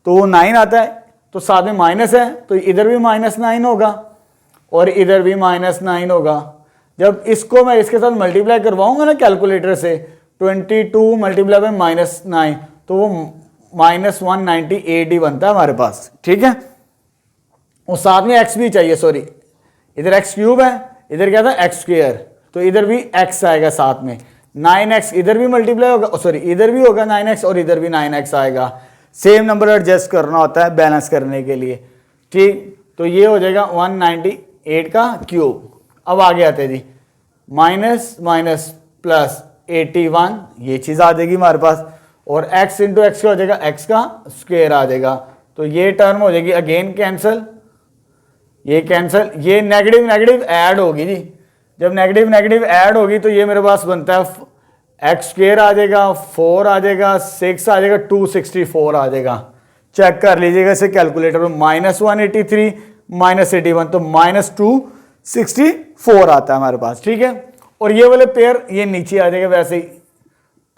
तो वो 9 आता है। तो साथ में माइनस है तो इधर भी -9 होगा और इधर भी -9 होगा। जब इसको मैं इसके साथ मल्टीप्लाई करवाऊंगा ना कैलकुलेटर से, 22 मल्टीप्लाई बाय -9 तो वो -198 ही बनता है हमारे पास, ठीक है। और साथ में x भी चाहिए, सॉरी इधर x³ है, इधर क्या था x², तो इधर भी x आएगा साथ में। 9x इधर भी मल्टीप्लाई होगा, सॉरी इधर भी होगा 9x और इधर भी 9x आएगा। सेम नंबर एडजस्ट करना होता है बैलेंस करने के लिए, ठीक। तो ये हो जाएगा 198 का क्यूब। अब आगे आते हैं जी, माइनस प्लस 81, ये चीज़ आ जाएगी हमारे पास, और x इंटू एक्स का हो जाएगा x का स्क्वायर आ जाएगा। तो ये टर्म हो जाएगी अगेन कैंसल, ये कैंसल, ये नेगेटिव ऐड होगी जी। जब नेगेटिव ऐड होगी तो ये मेरे पास बनता है x² आ जाएगा, 4 आ जाएगा, 6 आ जाएगा, 264 आ जाएगा। चेक कर लीजिएगा इसे कैलकुलेटर में, -183 -81 तो -264 आता है हमारे पास, ठीक है। और ये वाले पेयर ये नीचे आ जाएगा वैसे ही,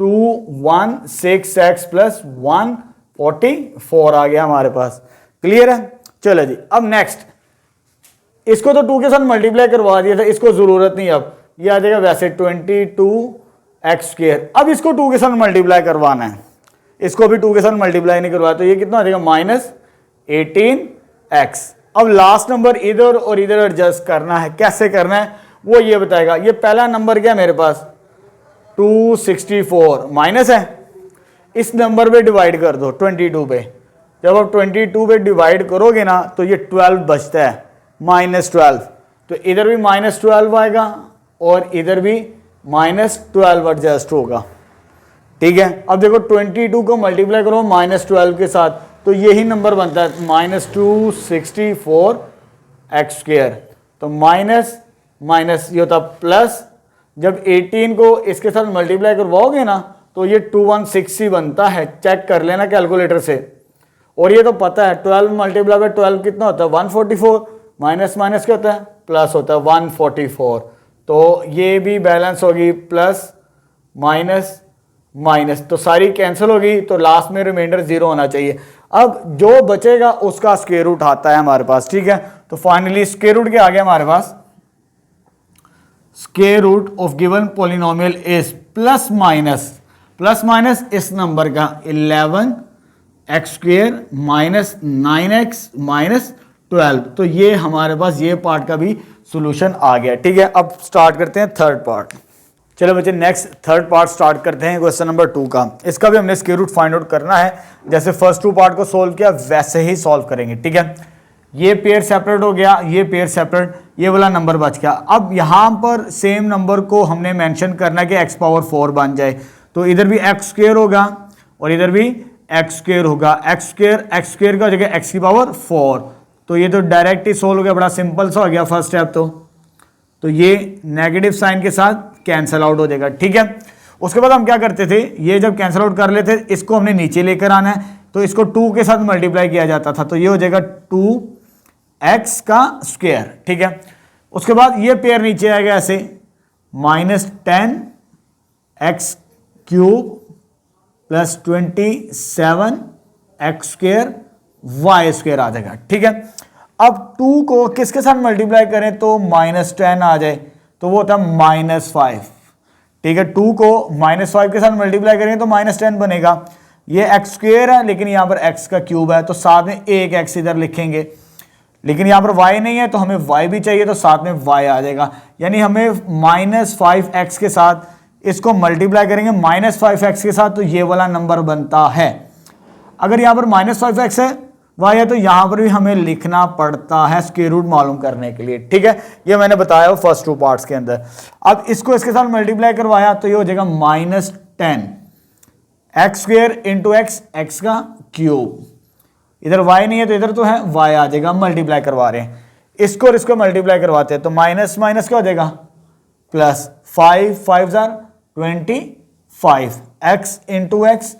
216x + 144 आ गया हमारे पास। क्लियर है, चलो जी। अब नेक्स्ट इसको तो 2 के साथ मल्टीप्लाई करवा दिया था, इसको जरूरत नहीं। अब ये आ जाएगा वैसे 22x²। अब इसको 2 के साथ मल्टीप्लाई करवाना है, इसको भी 2 के साथ मल्टीप्लाई नहीं करवाया, तो ये कितना आ जाएगा -18x। अब लास्ट नंबर इधर और इधर एडजस्ट करना है, कैसे करना है वो ये बताएगा। ये पहला नंबर क्या मेरे पास 264 माइनस है, इस नंबर पे डिवाइड कर दो 22 पे। जब आप 22 पे डिवाइड करोगे ना तो ये 12 बचता है, -12। तो इधर भी -12 आएगा और इधर भी -12 एडजस्ट होगा, ठीक है। अब देखो 22 को मल्टीप्लाई करो -12 के साथ, तो यही नंबर बनता है -264x²। तो माइनस माइनस ये होता प्लस, जब 18 को इसके साथ मल्टीप्लाई करवाओगे ना तो ये 216 बनता है, चेक कर लेना कैलकुलेटर से। और ये तो पता है 12 मल्टीप्लाई बाय 12 कितना होता है 144, माइनस माइनस क्या होता है प्लस होता है 144। तो ये भी बैलेंस होगी प्लस माइनस माइनस, तो सारी कैंसिल होगी, तो लास्ट में रिमाइंडर 0 होना चाहिए। अब जो बचेगा उसका स्क्वायर रूट आता है हमारे पास, ठीक है। तो फाइनली स्क्वायर रूट क्या आ गया हमारे पास, square root of given polynomial is plus minus इस नंबर का 11x² माइनस 9x माइनस 12। तो ये हमारे पास ये पार्ट का भी सॉल्यूशन आ गया, ठीक है। अब स्टार्ट करते हैं थर्ड पार्ट। चलो बच्चे नेक्स्ट थर्ड पार्ट स्टार्ट करते हैं क्वेश्चन नंबर 2 का। इसका भी हमने स्क्वायर रूट फाइंड आउट करना है, जैसे फर्स्ट 2 पार्ट को सोल्व किया वैसे ही सॉल्व करेंगे, ठीक है। ये पेयर सेपरेट हो गया, ये पेयर सेपरेट, ये वाला नंबर बच गया। अब यहाँ पर सेम नंबर को हमने मेंशन करना है कि x⁴ बन जाए, तो इधर भी x² होगा और इधर भी x² होगा। x² का जगह x⁴, तो ये तो डायरेक्ट ही सोल्व हो गया, बड़ा सिंपल सा हो गया फर्स्ट स्टेप। तो ये नेगेटिव साइन के साथ कैंसल आउट हो जाएगा, ठीक है। उसके बाद हम क्या करते थे, ये जब कैंसल आउट कर लेते इसको हमने नीचे लेकर आना है, तो इसको 2 के साथ मल्टीप्लाई किया जाता था, तो ये हो जाएगा 2x², ठीक है। उसके बाद ये पेयर नीचे आएगा ऐसे -10x³ प्लस 27x² आ जाएगा, ठीक है। अब 2 को किसके साथ मल्टीप्लाई करें तो -10 आ जाए, तो वो होता है -5, ठीक है। 2 को -5 के साथ मल्टीप्लाई करेंगे तो -10 बनेगा। ये x² है लेकिन यहाँ पर x³ है, तो साथ में एक x इधर लिखेंगे, लेकिन यहाँ पर y नहीं है तो हमें y भी चाहिए, तो साथ में y आ जाएगा। यानी हमें -5x के साथ इसको मल्टीप्लाई करेंगे -5x के साथ, तो ये वाला नंबर बनता है। अगर यहाँ पर -5x है y है तो यहाँ पर भी हमें लिखना पड़ता है स्क्वायर रूट मालूम करने के लिए, ठीक है। ये मैंने बताया हो फर्स्ट 2 पार्ट्स के अंदर। अब इसको इसके साथ मल्टीप्लाई करवाया तो ये हो जाएगा -10x² इंटू x³ इधर y नहीं है तो इधर तो है y आ जाएगा, मल्टीप्लाई करवा रहे हैं, इसको और इसको मल्टीप्लाई करवाते हैं तो माइनस माइनस क्या हो जाएगा प्लस, 5 5 25, x इंटू x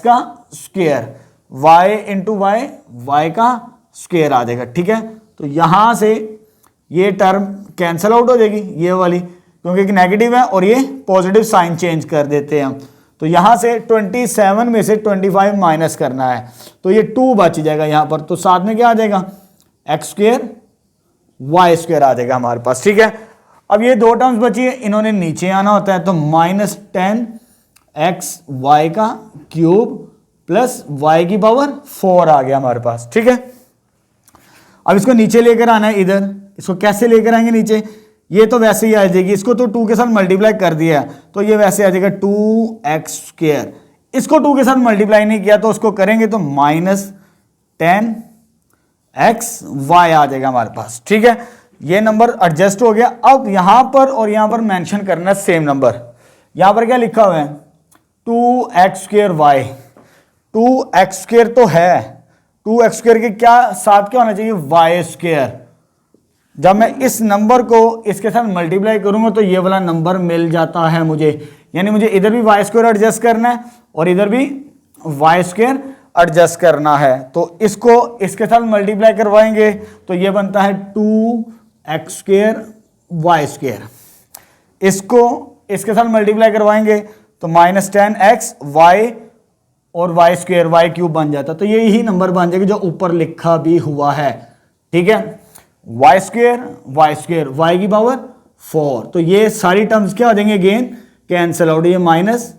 का स्क्वायर, y इंटू y का स्क्वायर आ जाएगा, ठीक है। तो यहां से ये टर्म कैंसल आउट हो जाएगी ये वाली, क्योंकि एक नेगेटिव है और ये पॉजिटिव साइन चेंज कर देते हैं हम। तो यहां से 27 में से 25 माइनस करना है, तो ये 2 बच जाएगा यहां पर, तो साथ में क्या आ जाएगा x² y² आ जाएगा हमारे पास, ठीक है। अब ये 2 टर्म्स बची है, इन्होंने नीचे आना होता है, तो -10xy³ प्लस y⁴ आ गया हमारे पास, ठीक है। अब इसको नीचे लेकर आना है इधर, इसको कैसे लेकर आएंगे नीचे, ये तो वैसे ही आ जाएगी, इसको तो 2 के साथ मल्टीप्लाई कर दिया तो ये वैसे आ जाएगा 2x²। इसको 2 के साथ मल्टीप्लाई नहीं किया तो उसको करेंगे तो -10xy आ जाएगा हमारे पास, ठीक है। ये नंबर एडजस्ट हो गया। अब यहां पर और यहां पर मेंशन करना है सेम नंबर। यहां पर क्या लिखा हुआ है 2x² 2x² तो है, 2x² के क्या साथ क्या होना चाहिए y²। जब मैं इस नंबर को इसके साथ मल्टीप्लाई करूंगा तो ये वाला नंबर मिल जाता है मुझे, यानी मुझे इधर भी y² एडजस्ट करना है और इधर भी y² एडजस्ट करना है। तो इसको इसके साथ मल्टीप्लाई करवाएंगे तो ये बनता है 2x² y²। इसको इसके साथ मल्टीप्लाई करवाएंगे तो -10x y और y² y³ बन जाता, तो ये यही नंबर बन जाएगा जो ऊपर लिखा भी हुआ है, ठीक है। वाई स्क्वेयर वाई की पावर 4। तो ये सारी टर्म्स क्या हो जाएंगे अगेन कैंसिल आउट, ये माइनस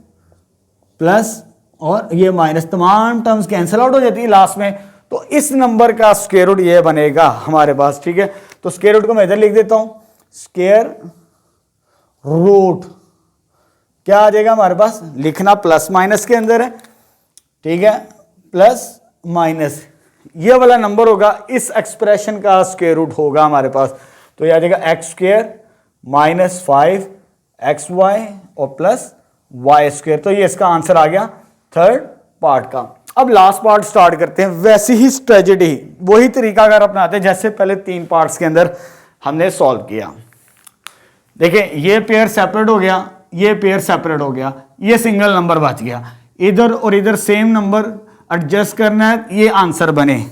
प्लस और ये माइनस, तमाम टर्म्स कैंसिल आउट हो जाती है लास्ट में। तो इस नंबर का स्क्वायर रूट ये बनेगा हमारे पास, ठीक है। तो स्क्वायर रूट को मैं इधर लिख देता हूं, स्क्वायर रूट क्या आ जाएगा हमारे पास, लिखना प्लस माइनस के अंदर है, ठीक है, प्लस माइनस ये वाला नंबर होगा, इस एक्सप्रेशन का स्क्वायर रूट होगा हमारे पास। तो ये आ जाएगा x square minus 5 x y और प्लस वाई स्क्वायर। तो ये इसका आंसर आ गया थर्ड पार्ट का। अब लास्ट पार्ट स्टार्ट करते हैं। वैसी ही स्ट्रेटजी, वही तरीका अगर अपनाते हैं जैसे पहले 3 पार्ट्स के अंदर हमने सॉल्व किया। देखिए ये पेयर सेपरेट हो गया, ये पेयर सेपरेट हो गया, ये सिंगल नंबर बच गया, इधर और इधर सेम नंबर एडजस्ट करना है, ये आंसर बने।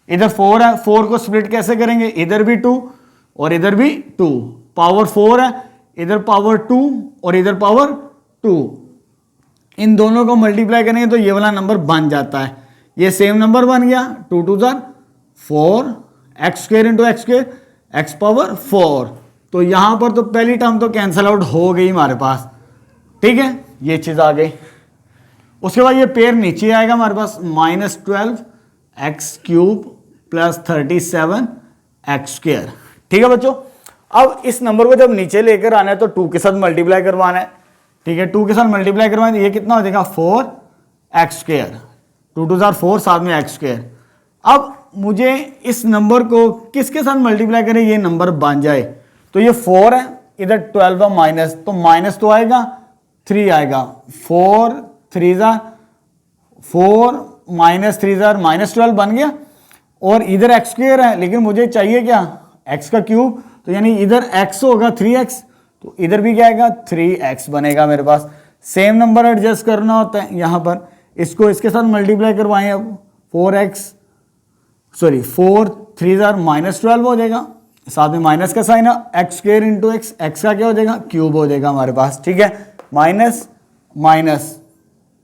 इधर 4 है, 4 को स्प्लिट कैसे करेंगे, इधर भी 2 और इधर भी 2, पावर 4 है, इधर पावर 2 और इधर पावर 2, इन दोनों को मल्टीप्लाई करेंगे तो ये वाला नंबर बन जाता है, ये सेम नंबर बन गया 2 2 4 x square into x square x power 4। तो यहां पर तो पहली टर्म तो कैंसल आउट हो गई हमारे पास, ठीक है, ये चीज आ गई। उसके बाद ये पेयर नीचे आएगा हमारे पास -12 x cube plus 37 x square, ठीक है बच्चों। अब इस नंबर को जब नीचे लेकर आना है तो 2 के साथ मल्टीप्लाई करवाना है, ठीक है, 2 के साथ मल्टीप्लाई करवाएं, ये कितना हो जाएगा 4 एक्स स्क्वायर, 2 2 4 साथ में एक्स स्क्वायर। अब मुझे इस नंबर को किसके साथ मल्टीप्लाई करें ये नंबर बन जाए, तो ये 4 है, इधर 12 है माइनस, तो माइनस तो आएगा 3 आएगा, 4 3 4 माइनस 3 -12 बन गया, और इधर एक्स स्क्वायर है लेकिन मुझे चाहिए क्या एक्स का क्यूब, तो यानी इधर एक्स होगा 3x, तो इधर भी क्या आएगा 3x बनेगा मेरे पास। सेम नंबर एडजस्ट करना होता है यहां पर, इसको इसके साथ मल्टीप्लाई करवाएं, अब 4 3 -12 हो जाएगा, साथ में माइनस का साइन है, x square into x, x का क्या हो जाएगा क्यूब हो जाएगा हमारे पास, ठीक है, minus minus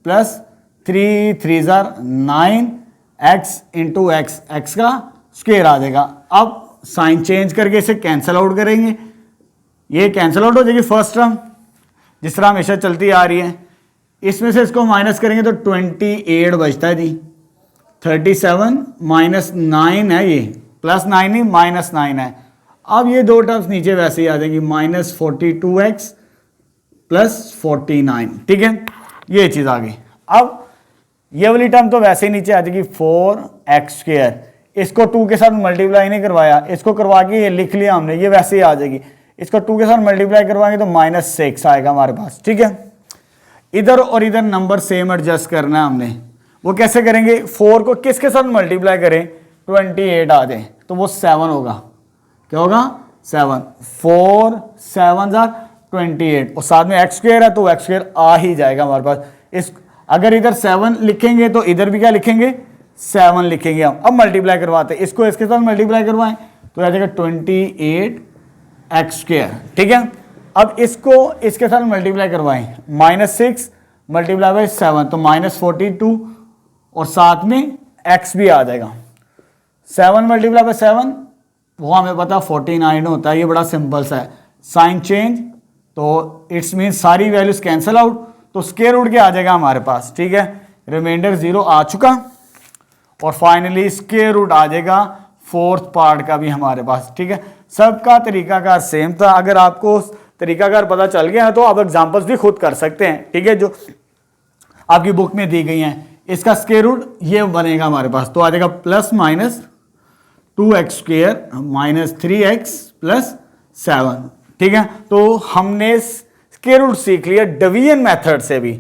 plus 3 3 9 x into x, x का स्क्वायर आ जाएगा। अब साइन चेंज करके इसे कैंसल आउट करेंगे, ये कैंसल आउट हो जाएगी फर्स्ट टर्म जिस तरह हमेशा चलती आ रही है, इसमें से इसको माइनस करेंगे तो 28 बचता है जी, 37 -9 है, ये +9 नहीं -9 है। अब ये दो टर्म्स नीचे वैसे ही आ जाएंगी, -42x + 49, ठीक है, ये चीज आ गई। अब ये वाली टर्म तो वैसे ही नीचे आ जाएगी 4x², इसको 2 के साथ मल्टीप्लाई नहीं करवाया, इसको करवा के ये लिख लिया हमने, ये वैसे ही आ जाएगी, इसको 2 के साथ मल्टीप्लाई करवाएंगे तो -6 आएगा हमारे पास, ठीक है। इधर और इधर नंबर सेम एडजस्ट करना है हमने, वो कैसे करेंगे, 4 को किसके साथ मल्टीप्लाई करें 28 आ जाए तो वो 7 होगा, क्या होगा 7, 4 7 28 और साथ में x² है तो x² आ ही जाएगा हमारे पास। इस अगर इधर 7 लिखेंगे तो इधर भी क्या लिखेंगे 7 लिखेंगे हम। अब मल्टीप्लाई करवाते हैं, इसको इसके साथ मल्टीप्लाई करवाएं तो आ जाएगा 28x², ठीक है। अब इसको इसके साथ मल्टीप्लाई करवाएं, -6 मल्टीप्लाई बाई 7 तो -42 और साथ में x भी आ जाएगा, 7 मल्टीप्लाई बाई 7 वो हमें पता 49 होता है, ये बड़ा सिंपल सा है। साइन चेंज तो इट्स मीन सारी वैल्यूज कैंसिल आउट, तो स्क्वायर रूट क्या आ जाएगा हमारे पास, ठीक है, रिमाइंडर 0 आ चुका और फाइनली स्क्वायर रूट आ जाएगा फोर्थ पार्ट का भी हमारे पास, ठीक है। सबका तरीकाकार सेम था, अगर आपको तरीकाकार पता चल गया है तो आप एग्जांपल्स भी खुद कर सकते हैं, ठीक है, जो आपकी बुक में दी गई हैं। इसका स्क्वायर रूट ये बनेगा हमारे पास, तो आ जाएगा +-2x² -3x + 7, ठीक है। तो हमने स्क्वायर रूट सीख लिया डिवीजन मेथड से भी,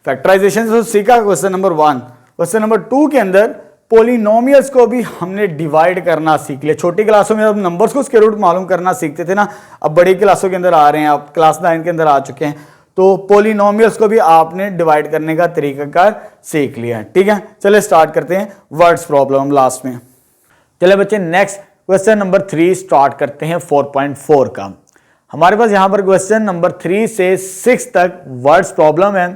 फैक्टराइजेशन से सीखा क्वेश्चन नंबर 1। क्वेश्चन नंबर 2 के अंदर पॉलिनोमियल्स को भी हमने डिवाइड करना सीख लिया। छोटी क्लासों में अब नंबर्स को स्क्वायर रूट मालूम करना सीखते थे ना, अब बड़ी क्लासों के अंदर आ रहे हैं, आप क्लास 9 के अंदर आ चुके हैं, तो पॉलिनोमियल्स को भी आपने डिवाइड करने का तरीकाकार सीख लिया, ठीक है। चलिए स्टार्ट करते हैं वर्ड्स प्रॉब्लम लास्ट में। चलिए बच्चे नेक्स्ट क्वेश्चन नंबर 3 स्टार्ट करते हैं 4.4 का। हमारे पास यहां पर क्वेश्चन नंबर 3 से 6 तक वर्ड्स प्रॉब्लम है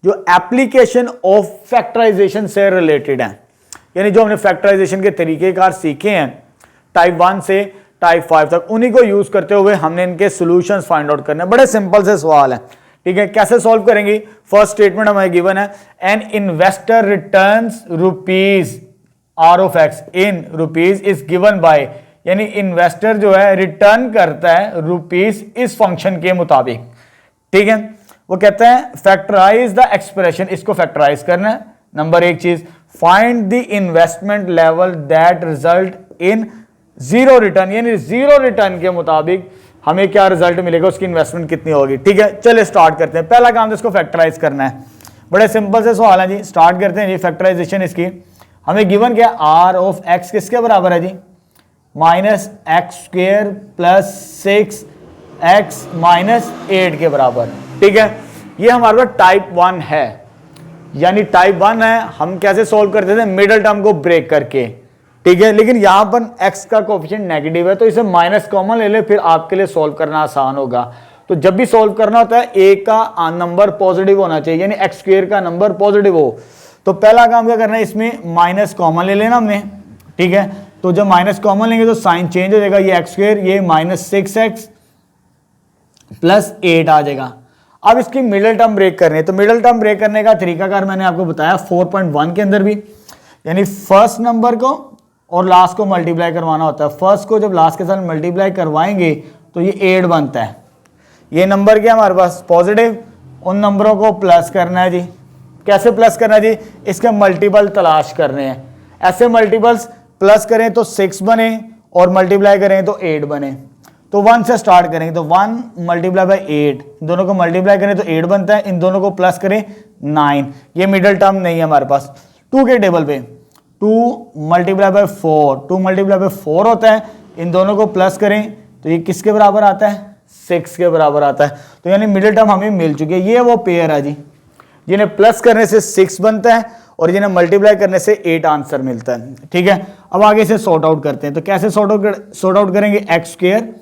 जो एप्लीकेशन ऑफ फैक्टराइजेशन से रिलेटेड है, यानी जो हमने फैक्टराइजेशन के तरीकेकार सीखे हैं टाइप 1 से टाइप 5 तक, उन्हीं को यूज करते हुए हमने इनके सॉल्यूशंस फाइंड आउट करने। बड़े सिंपल से सवाल है, ठीक है। कैसे सॉल्व करेंगे? फर्स्ट स्टेटमेंट हमें गिवन है, an investor returns rupees R of x in rupees is given by, यानी इन्वेस्टर जो है रिटर्न करता है रुपीज इस फंक्शन के मुताबिक, ठीक है। वो कहते हैं फैक्टराइज द एक्सप्रेशन, इसको फैक्टराइज करना है। नंबर एक चीज, find the investment level that result in zero return, यानी जीरो रिटर्न के मुताबिक हमें क्या रिजल्ट मिलेगा, उसकी इन्वेस्टमेंट कितनी होगी, ठीक है। चलिए स्टार्ट करते हैं। पहला काम तो इसको फैक्टराइज करना है। बड़े सिंपल से सवाल है जी, स्टार्ट करते हैं जी फैक्टराइजेशन इसकी। हमें गिवन क्या, आर ऑफ एक्स किसके बराबर है जी, minus x square plus 6x minus 8 के बराबर, ठीक है। ये हमारे पास टाइप 1 है, यानी टाइप 1 है। हम कैसे सोल्व करते थे, मिडिल टर्म को ब्रेक करके, ठीक है। लेकिन यहां पर x का कोएफिशिएंट नेगेटिव है, तो इसे माइनस कॉमन ले ले, फिर आपके लिए सोल्व करना आसान होगा। तो जब भी सोल्व करना होता है a का नंबर पॉजिटिव होना चाहिए, यानी एक्स स्क्वेयर का नंबर पॉजिटिव हो। तो पहला काम क्या करना है, इसमें माइनस कॉमन ले लेना हमने, ठीक है। तो जब माइनस कॉमन लेंगे तो साइन चेंज हो जाएगा, ये एक्स स्क्वेयर, ये माइनस 6x प्लस 8 आ जाएगा। अब इसकी मिडिल टर्म ब्रेक करनी है, तो मिडिल टर्म ब्रेक करने का तरीकाकार मैंने आपको बताया 4.1 के अंदर भी, यानी फर्स्ट नंबर को और लास्ट को मल्टीप्लाई करवाना होता है। फर्स्ट को जब लास्ट के साथ मल्टीप्लाई करवाएंगे तो ये 8 बनता है। ये नंबर क्या हमारे पास पॉजिटिव, उन नंबरों को प्लस करना है जी। कैसे प्लस करना है जी, इसके मल्टीपल तलाश करने हैं। ऐसे मल्टीपल्स प्लस करें तो 6 बने और मल्टीप्लाई करें तो 8 बने। तो 1 से स्टार्ट करेंगे, तो 1 मल्टीप्लाई बाई 8, इन दोनों को मल्टीप्लाई करें तो 8 बनता है, इन दोनों को प्लस करें 9। ये मिडिल टर्म नहीं है हमारे पास। 2 के टेबल पे 2 मल्टीप्लाई बाई 4, 2 मल्टीप्लाई बाई 4 होता है, इन दोनों को प्लस करें तो ये किसके बराबर आता है, 6 के बराबर आता है। तो यानी मिडिल टर्म हमें मिल चुकी है। ये वो पेयर है जी, जिन्हें प्लस करने से 6 बनता है और जिन्हें मल्टीप्लाई करने से 8 आंसर मिलता है, ठीक है। अब आगे से सॉर्ट आउट करते हैं। तो कैसे सॉर्ट आउट करेंगे, एक्स स्क्वायर,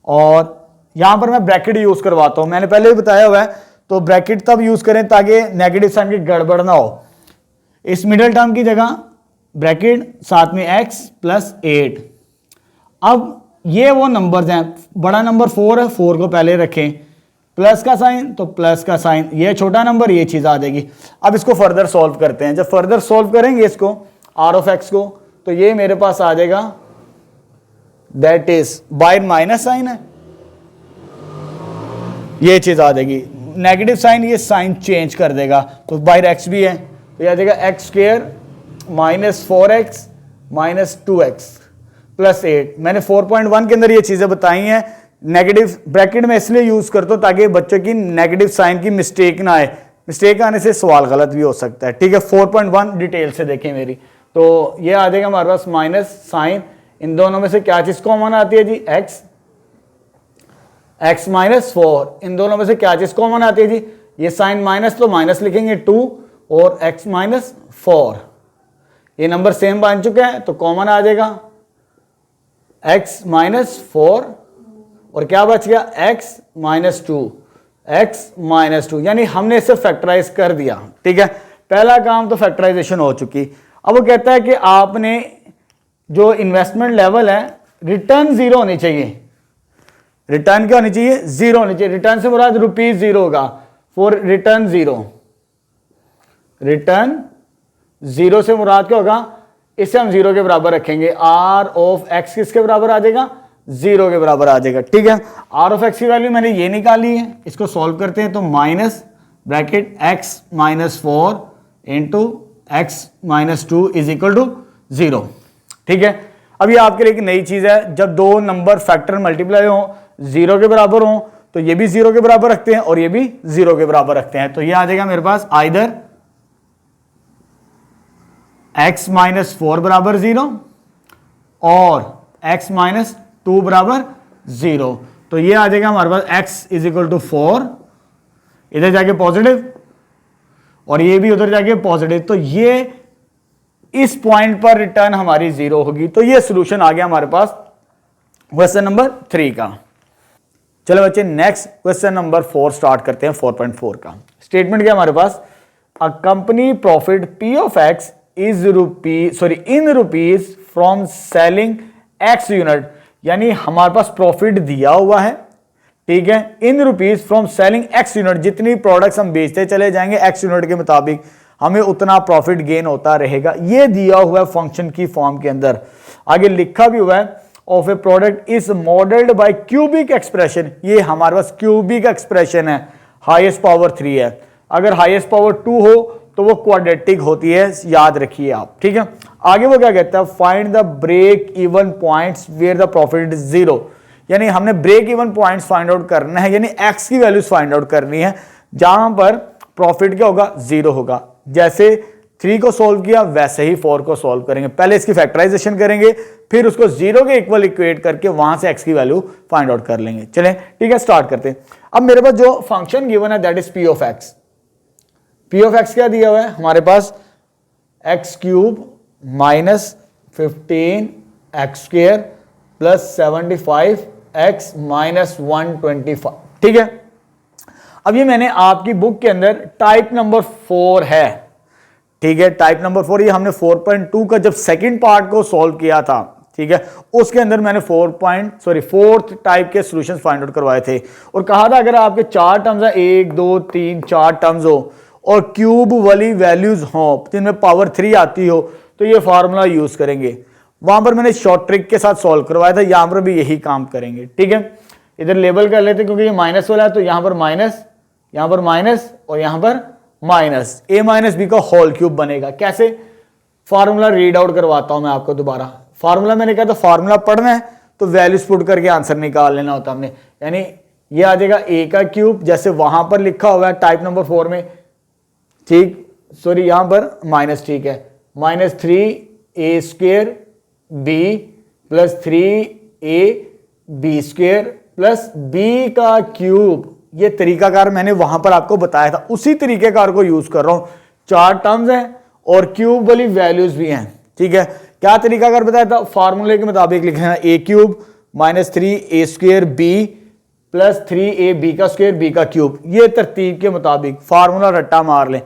और यहां पर मैं ब्रैकेट यूज करवाता हूं, मैंने पहले भी बताया हुआ है। तो ब्रैकेट तब यूज करें ताकि नेगेटिव साइन की गड़बड़ ना हो। इस मिडिल टर्म की जगह ब्रैकेट, साथ में x प्लस 8। अब ये वो नंबर्स हैं, बड़ा नंबर 4 है, 4 को पहले रखें, प्लस का साइन तो प्लस का साइन, ये छोटा नंबर, ये चीज आ जाएगी। अब इसको फर्दर सॉल्व करते हैं। जब फर्दर सॉल्व करेंगे इसको आर ऑफ एक्स को, तो ये मेरे पास आ जाएगा, that is by minus sign है, ये चीज आ जाएगी। नेगेटिव साइन, ये साइन चेंज कर देगा, तो बाय एक्स भी है, तो ये आ जाएगा x square minus 4x minus 2x plus 8। मैंने 4.1 के अंदर ये चीजें बताई हैं। नेगेटिव ब्रैकेट में इसलिए यूज करता हूं ताकि बच्चों की नेगेटिव साइन की मिस्टेक ना आए, मिस्टेक आने से सवाल गलत भी हो सकता है, ठीक है। 4.1 डिटेल से देखें मेरी, तो ये आ जाएगा हमारे पास माइनस साइन, इन दोनों में से क्या चीज कॉमन आती है जी, x माइनस 4, इन दोनों में से क्या चीज कॉमन आती है जी, ये साइन माइनस, तो माइनस लिखेंगे 2 और x माइनस 4। ये नंबर सेम बन चुके हैं तो कॉमन आ जाएगा x माइनस 4 और क्या बच गया, x माइनस 2, x माइनस 2, यानी हमने इसे फैक्टराइज कर दिया, ठीक है। पहला काम तो फैक्टराइजेशन हो चुकी। अब वो कहता है कि आपने जो इन्वेस्टमेंट लेवल है, रिटर्न 0 होनी चाहिए। रिटर्न क्या होनी चाहिए, 0 होनी चाहिए। रिटर्न से मुराद रुपीज 0 होगा, फॉर रिटर्न 0, रिटर्न 0 से मुराद क्या होगा, इसे हम 0 के बराबर रखेंगे। आर ऑफ एक्स किसके बराबर आ जाएगा, 0 के बराबर आ जाएगा, ठीक है। आर ऑफ एक्स की वैल्यू मैंने ये निकाली है, इसको सॉल्व करते हैं। तो minus bracket x minus 4 into x minus 2 is equal to 0, ठीक है। अब ये आपके लिए एक नई चीज है, जब दो नंबर फैक्टर मल्टीप्लाई हो 0 के बराबर हो, तो ये भी 0 के बराबर रखते हैं और ये भी 0 के बराबर रखते हैं। तो ये आ जाएगा मेरे पास आइदर x माइनस 4 बराबर 0 और x माइनस 2 बराबर 0। तो ये आ जाएगा हमारे पास x इज इक्वल टू 4, इधर जाके पॉजिटिव और ये भी उधर जाके पॉजिटिव। तो ये इस पॉइंट पर रिटर्न हमारी 0 होगी। तो ये सोल्यूशन आ गया हमारे पास क्वेश्चन नंबर 3 का। चलो बच्चे नेक्स्ट क्वेश्चन नंबर 4 स्टार्ट करते हैं। 4.4 का स्टेटमेंट क्या हमारे पास, a company profit p of x is in rupees from selling x unit, यानी हमारे पास प्रॉफिट दिया हुआ है, ठीक है, in rupees from selling x unit, जितनी प्रोडक्ट्स हम बेचते चले जाएंगे एक्स यूनिट के मुताबिक हमें उतना प्रॉफिट गेन होता रहेगा। ये दिया हुआ है फंक्शन की फॉर्म के अंदर। आगे लिखा भी हुआ है of a product is modelled by cubic expression, ये हमारे पास क्यूबिक एक्सप्रेशन है, हाईएस्ट पावर 3 है, अगर हाईएस्ट पावर 2 हो तो वो क्वाड्रेटिक होती है, याद रखिए आप, ठीक है। आगे वो क्या कहता है, find the break even points where the profit is 0, यानी हमने break even points find out करना है, यानी एक्स की वैल्यूज फाइंड आउट करनी है जहां पर प्रॉफिट क्या होगा, 0 होगा। जैसे 3 को सोल्व किया वैसे ही 4 को सोल्व करेंगे, पहले इसकी फैक्टराइजेशन करेंगे फिर उसको 0 के इक्वल इक्वेट करके वहां से x की वैल्यू फाइंड आउट कर लेंगे। चलें ठीक है, स्टार्ट करते हैं। अब मेरे पास जो फंक्शन गिवन है that is p of x। p of x क्या दिया हुआ है हमारे पास, x cube minus 15 x square plus 75 x minus 125, ठीक है। अब ये मैंने आपकी बुक के अंदर टाइप नंबर 4 है, ठीक है, टाइप नंबर 4, ये हमने 4.2 का जब सेकंड पार्ट को सॉल्व किया था, ठीक है, उसके अंदर मैंने फोर्थ टाइप के सॉल्यूशंस फाइंड आउट करवाए थे और कहा था अगर आपके 4 टर्म्स है, 1 2 3 4 टर्म्स हो और क्यूब वाली वैल्यूज हो जिनमें पावर 3 आती हो तो ये फार्मूला यूज करेंगे। वहां पर मैंने शॉर्ट ट्रिक के साथ सॉल्व करवाया था, यहां पर भी यही काम करेंगे, ठीक है। इधर लेबल कर लेते क्योंकि ये माइनस वाला है, तो यहां पर माइनस, यहां पर माइनस और यहां पर माइनस, a माइनस बी का होल क्यूब बनेगा। कैसे, फार्मूला रीड आउट करवाता हूं मैं आपको दोबारा। फार्मूला मैंने कहा था फार्मूला पढ़ना है तो वैल्यूज पुट करके आंसर निकाल लेना होता हमने, यानी ये आ जाएगा a का क्यूब जैसे वहां पर लिखा हुआ है टाइप नंबर 4 में, ठीक, सॉरी यहां पर माइनस, ठीक है, minus 3a square b plus 3a b square plus b का क्यूब। ये तरीकाकार मैंने वहां पर आपको बताया था, उसी तरीकेकार को यूज कर रहा हूं। 4 टर्म्स हैं और क्यूब वाली वैल्यूज भी हैं, ठीक है। क्या तरीकाकार बताया था, फार्मूले के मुताबिक लिखना है a cube minus 3a square b plus 3a b का स्क्वायर b का क्यूब। ये तरतीब के मुताबिक फार्मूला रट्टा मार लें,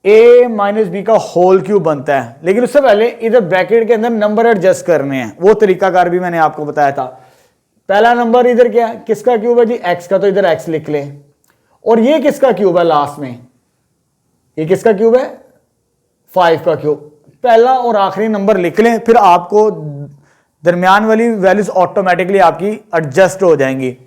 a माइनस बी का होल क्यूब बनता है, लेकिन उससे पहले इधर ब्रैकेट के अंदर नंबर एडजस्ट करने हैं, वो तरीकाकार भी मैंने आपको बताया था। पहला नंबर इधर क्या है, किसका क्यूब है जी, x का, तो इधर x लिख लें। और ये किसका क्यूब है लास्ट में, ये किसका क्यूब है, 5 का क्यूब। पहला और आखिरी नंबर लिख लें, फिर आपको दरमियान वाली वैल्यूज ऑटोमेटिकली आपकी एडजस्ट हो जाएंगी।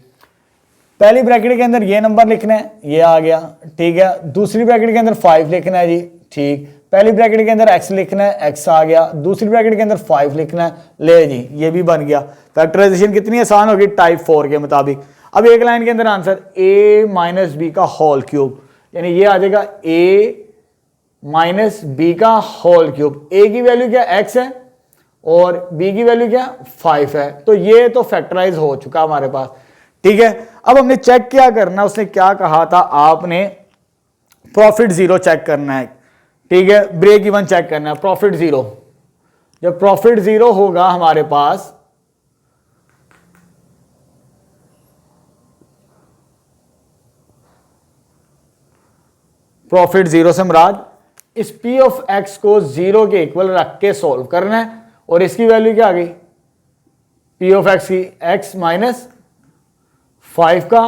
पहली ब्रैकेट के अंदर ये नंबर लिखना है, ये आ गया, ठीक है। दूसरी ब्रैकेट के अंदर 5 लिखना है जी, ठीक। पहली ब्रैकेट के अंदर x लिखना है, x आ गया। दूसरी ब्रैकेट के अंदर 5 लिखना है, ले जी ये भी बन गया। फैक्टराइजेशन कितनी आसान होगी, टाइप 4 के मुताबिक। अब एक लाइन के अंदर आंसर a माइनस बी का होल क्यूब, यानी ये आ जाएगा a माइनस बी का होल क्यूब। a की वैल्यू क्या x है और b की वैल्यू क्या 5 है, तो ये तो फैक्टराइज हो चुका हमारे पास, ठीक है। अब हमने चेक क्या करना, उसने क्या कहा था, आपने प्रॉफिट 0 चेक करना है, ठीक है, ब्रेक इवन चेक करना है, प्रॉफिट 0। जब प्रॉफिट 0 होगा हमारे पास, प्रॉफिट 0 से मुराद इस p ऑफ x को 0 के इक्वल रख के सॉल्व करना है और इसकी वैल्यू क्या आ गई, p ऑफ x की x माइनस 5 का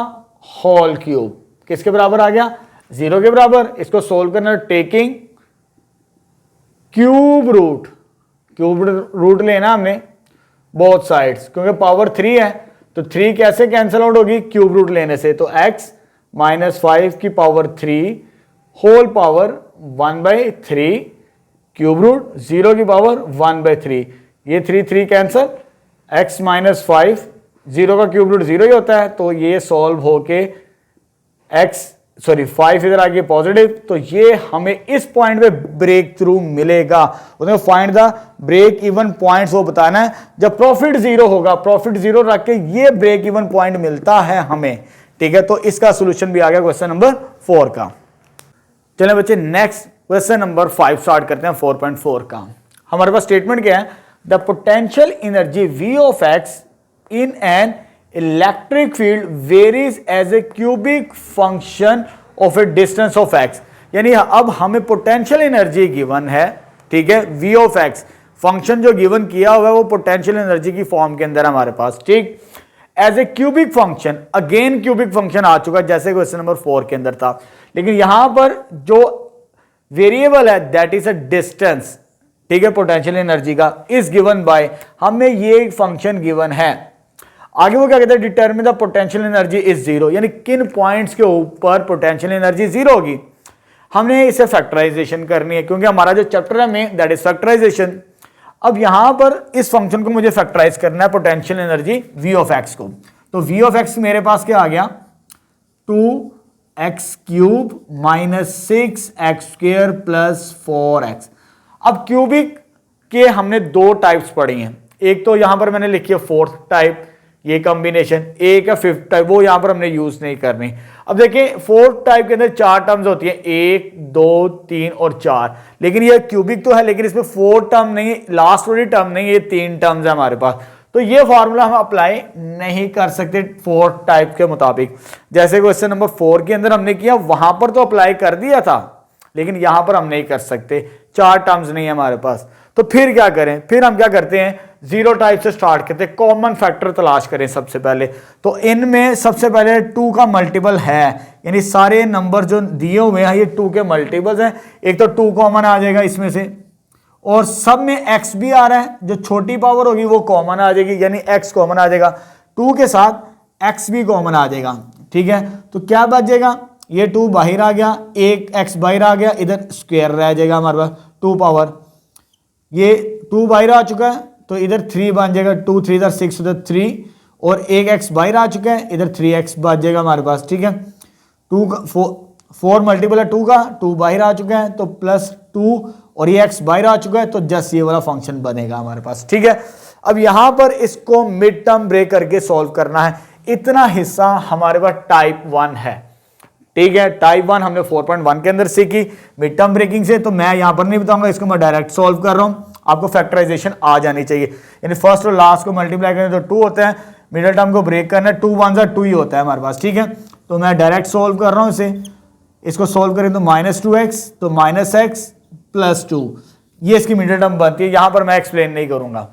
होल क्यूब किसके बराबर आ गया, 0 के बराबर। इसको सोल्व करना है टेकिंग क्यूब रूट लेना हमने बोथ साइड्स, क्योंकि पावर 3 है तो 3 कैसे कैंसिल आउट होगी, क्यूब रूट लेने से। तो x माइनस 5 की power 3 whole power 1/3 cube root 0 की पावर 1/3, ये 3 कैंसिल, x माइनस 5, 0 का क्यूब रूट 0 ही होता है, तो ये सॉल्व होके 5 इधर आ गया पॉजिटिव, तो ये हमें इस पॉइंट पे ब्रेक थ्रू मिलेगा। उसमें find the break even points वो बताना है जब प्रॉफिट 0 होगा, प्रॉफिट 0 रख के ये ब्रेक इवन पॉइंट मिलता है हमें, ठीक है। तो इसका सोल्यूशन भी आ गया क्वेश्चन नंबर 4 का। चलें बच्चे नेक्स्ट क्वेश्चन नंबर 5 स्टार्ट करते हैं 4.4 का। हमारे पास स्टेटमेंट क्या है, the potential energy V of x in an electric field varies as a cubic function of a distance of x। यानी अब हमें पोटेंशियल एनर्जी गिवन है, ठीक है, V ऑफ x फंक्शन जो गिवन किया हुआ है वो पोटेंशियल एनर्जी की फॉर्म के अंदर हमारे पास, ठीक। As a cubic function, again cubic function आ चुका है जैसे क्वेश्चन नंबर 4 के अंदर था, लेकिन यहां पर जो वेरिएबल है दैट इज अ डिस्टेंस, ठीक है, पोटेंशियल एनर्जी का इज गिवन बाय, हमें ये फंक्शन गिवन है। आगे वो क्या कहते हैं, determine the potential energy is zero, यानी किन पॉइंट्स के ऊपर पोटेंशियल एनर्जी जीरो होगी। हमने इसे फैक्टराइजेशन करनी है क्योंकि हमारा जो चैप्टर है में दैट इज फैक्टराइजेशन। अब यहां पर इस फंक्शन को मुझे फैक्टराइज करना है potential energy v of x को, तो v ऑफ x मेरे पास क्या आ गया 2x cube minus 6x square plus 4x। अब क्यूबिक के हमने दो टाइप्स पढ़ी हैं, एक तो यहां पर मैंने लिखी है फोर्थ टाइप, ये कॉम्बिनेशन, एक है फिफ्थ टाइप, वो यहां पर हमने यूज नहीं करनी। अब देखिए फोर्थ टाइप के अंदर 4 टर्म्स होती है, 1 2 3 और 4, लेकिन ये क्यूबिक तो है लेकिन इसमें 4 टर्म नहीं है, लास्ट वाली टर्म नहीं, ये 3 टर्म्स है हमारे पास, तो ये फॉर्मूला हम अप्लाई नहीं कर सकते फोर्थ टाइप के मुताबिक। जैसे क्वेश्चन नंबर 4 के अंदर हमने किया, वहां पर तो अप्लाई कर दिया था लेकिन यहां पर हम नहीं कर सकते, 4 टर्म्स नहीं है हमारे पास। तो फिर क्या करें, फिर हम क्या करते हैं, जीरो टाइप से स्टार्ट करते हैं, कॉमन फैक्टर तलाश करें सबसे पहले। तो इनमें सबसे पहले 2 का मल्टीपल है, यानी सारे नंबर जो दिए हुए हैं ये 2 के मल्टीपल्स हैं, एक तो 2 कॉमन आ जाएगा इसमें से, और सब में x भी आ रहा है, जो छोटी पावर होगी वो कॉमन आ जाएगी, यानी x कॉमन आ जाएगा, 2 के साथ x भी कॉमन आ जाएगा, ठीक है। तो क्या बच जाएगा, ये 2 बाहर आ गया, एक x बाहर आ गया, इधर स्क्वायर रह जाएगा हमारे पास 2 पावर, ये 2 बाहर आ चुका है तो इधर 3 बन जाएगा, 2 3 इधर 6 उधर 3, और एक x बाहर आ चुका है, इधर 3x बच जाएगा हमारे पास, ठीक है। 2 का 4 मल्टीपल है 2 का, 2 बाहर आ चुका है तो प्लस 2, और ये x बाहर आ चुका है तो जस्ट ये वाला फंक्शन बनेगा हमारे पास, ठीक है। अब यहां पर इसको मिड टर्म ब्रेक करके सॉल्व करना है, इतना हिस्सा हमारे पास टाइप 1 है, ठीक है। टाइप 1 हमने 4.1 के अंदर सीखी मिड टर्म ब्रेकिंग से, तो मैं यहां पर नहीं बताऊंगा, इसको मैं डायरेक्ट सॉल्व कर रहा हूं, आपको फैक्टराइजेशन आ जानी चाहिए, यानी फर्स्ट और लास्ट को मल्टीप्लाई करें तो 2 होते हैं, मिडिल टर्म को ब्रेक करना है, 2 1 2 ही होता है हमारे पास, ठीक है। तो मैं डायरेक्ट सॉल्व कर रहा हूं इसे, इसको सॉल्व करें तो -2x, तो -x प्लस 2, ये इसकी मिडिल टर्म बनती है, यहां पर मैं एक्सप्लेन नहीं करूंगा।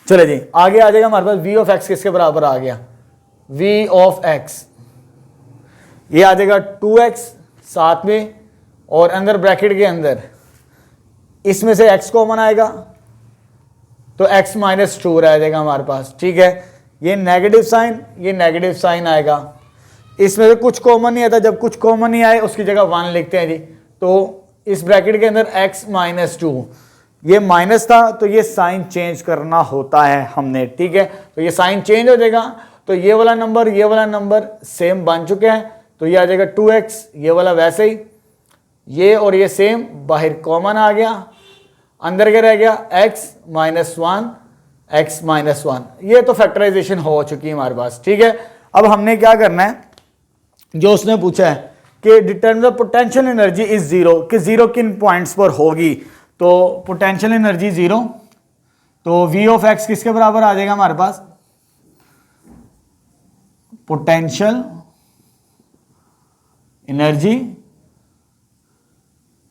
चले जी आगे आ जाएगा हमारे पास v ऑफ x किसके बराबर आ गया, v ऑफ x ये आ जाएगा 2x साथ में, और अंदर ब्रैकेट के अंदर इसमें से x कॉमन आएगा तो x माइनस 2 रह जाएगा हमारे पास, ठीक है। ये नेगेटिव साइन, ये नेगेटिव साइन आएगा, इसमें से कुछ कॉमन नहीं आता, जब कुछ कॉमन नहीं आए उसकी जगह 1 लिखते हैं जी, तो इस ब्रैकेट के अंदर x माइनस 2, ये माइनस था तो ये साइन चेंज करना होता है हमने, ठीक है। तो ये साइन चेंज हो जाएगा, तो ये वाला नंबर सेम बन चुके हैं, तो ये आ जाएगा 2x, ये वाला वैसे ही, ये और ये सेम, बाहर कॉमन आ गया, अंदर क्या रह गया x माइनस 1, ये तो फैक्टराइजेशन हो चुकी है हमारे पास, ठीक है। अब हमने क्या करना है, जो उसने पूछा है कि determine the potential energy is zero, कि जीरो किन पॉइंट्स पर होगी, तो पोटेंशियल एनर्जी जीरो, तो v ऑफ x किसके बराबर आ जाएगा हमारे पास, पोटेंशियल एनर्जी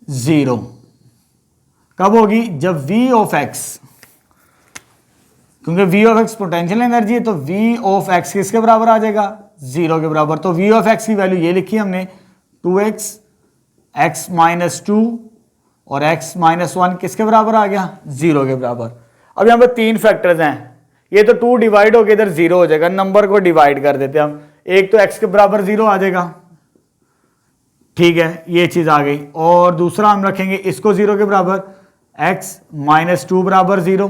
जीरो कब होगी, जब v ऑफ x, क्योंकि v of x potential energy है तो v ऑफ x किसके बराबर आ जाएगा, 0 के बराबर। तो v ऑफ x की वैल्यू ये लिखी हमने 2x, x माइनस 2 और x माइनस 1 किसके बराबर आ गया, 0 के बराबर। अब यहां पर 3 फैक्टर्स हैं, ये तो 2 डिवाइड होकर इधर 0 हो जाएगा, नंबर को डिवाइड कर देते हैं हम, एक तो x के बराबर 0 आ जाएगा, ठीक है, ये चीज आ गई, और दूसरा हम रखेंगे इसको 0 के बराबर, x माइनस 2 बराबर 0,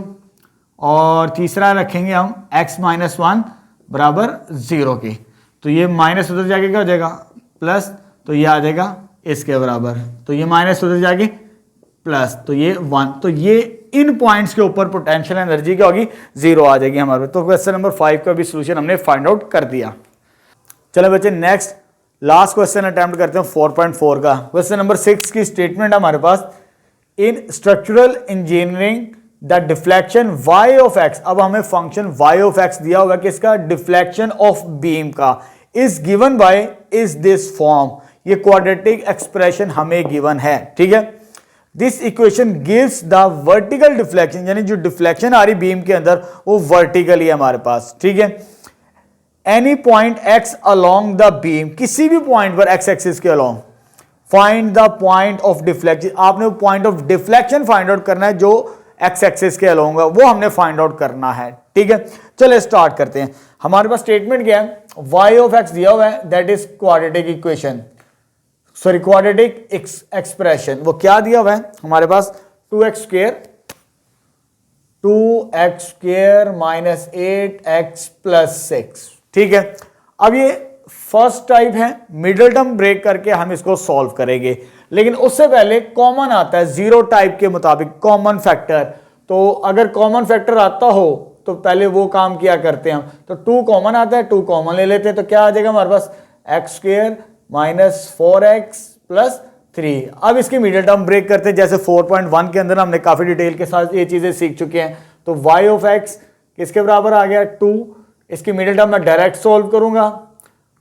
और तीसरा रखेंगे हम x माइनस 1 बराबर 0 के, तो ये माइनस उधर जाके क्या हो जाएगा प्लस, तो ये आ जाएगा इसके बराबर, तो ये माइनस उधर जाके प्लस, तो ये 1, तो ये इन पॉइंट्स के ऊपर पोटेंशियल एनर्जी क्या होगी, 0 आ जाएगी हमारे। तो क्वेश्चन नंबर 5 का भी सोल्यूशन हमने फाइंड आउट कर दिया। चलो बच्चे नेक्स्ट लास्ट क्वेश्चन अटेम्प्ट करते हैं 4.4 का। क्वेश्चन नंबर 6 की स्टेटमेंट हमारे पास, in structural engineering the deflection y of x, अब हमें फंक्शन y ऑफ x दिया होगा किसका, डिफ्लेक्शन ऑफ बीम का, is given bye is this form, ये क्वाड्रेटिक एक्सप्रेशन हमें गिवन है, ठीक है। This equation gives the vertical deflection, यानी जो डिफ्लेक्शन आ रही बीम के अंदर वो वर्टिकली है हमारे पास, ठीक है। Any point x along the beam, किसी भी पॉइंट पर एक्स एक्सिस के along, find the point of deflection, आपने point of deflection find out करना है जो एक्स एक्सिस के अलोंग है, वो हमने फाइंड आउट करना है, ठीक है। चलिए स्टार्ट करते हैं। हमारे पास स्टेटमेंट क्या है, y ऑफ x दिया हुआ है, that is quadratic equation, sorry quadratic expression. वो क्या दिया हुआ है हमारे पास, 2x square minus 8x plus 6, ठीक है। अब ये फर्स्ट टाइप है, मिडिल टर्म ब्रेक करके हम इसको सॉल्व करेंगे, लेकिन उससे पहले कॉमन आता है जीरो टाइप के मुताबिक कॉमन फैक्टर। तो अगर कॉमन फैक्टर आता हो तो पहले वो काम किया करते हैं हम। तो 2 कॉमन आता है, 2 कॉमन ले लेते हैं, तो क्या आ जाएगा हमारे पास, x square minus 4x plus 3। अब इसकी मिडिल टर्म ब्रेक करते हैं, जैसे 4.1 के अंदर हमने काफी डिटेल के साथ ये चीजें सीख चुके हैं। तो y ऑफ x किसके बराबर आ गया, 2। इसकी मिडिल टर्म मैं डायरेक्ट सॉल्व करूंगा,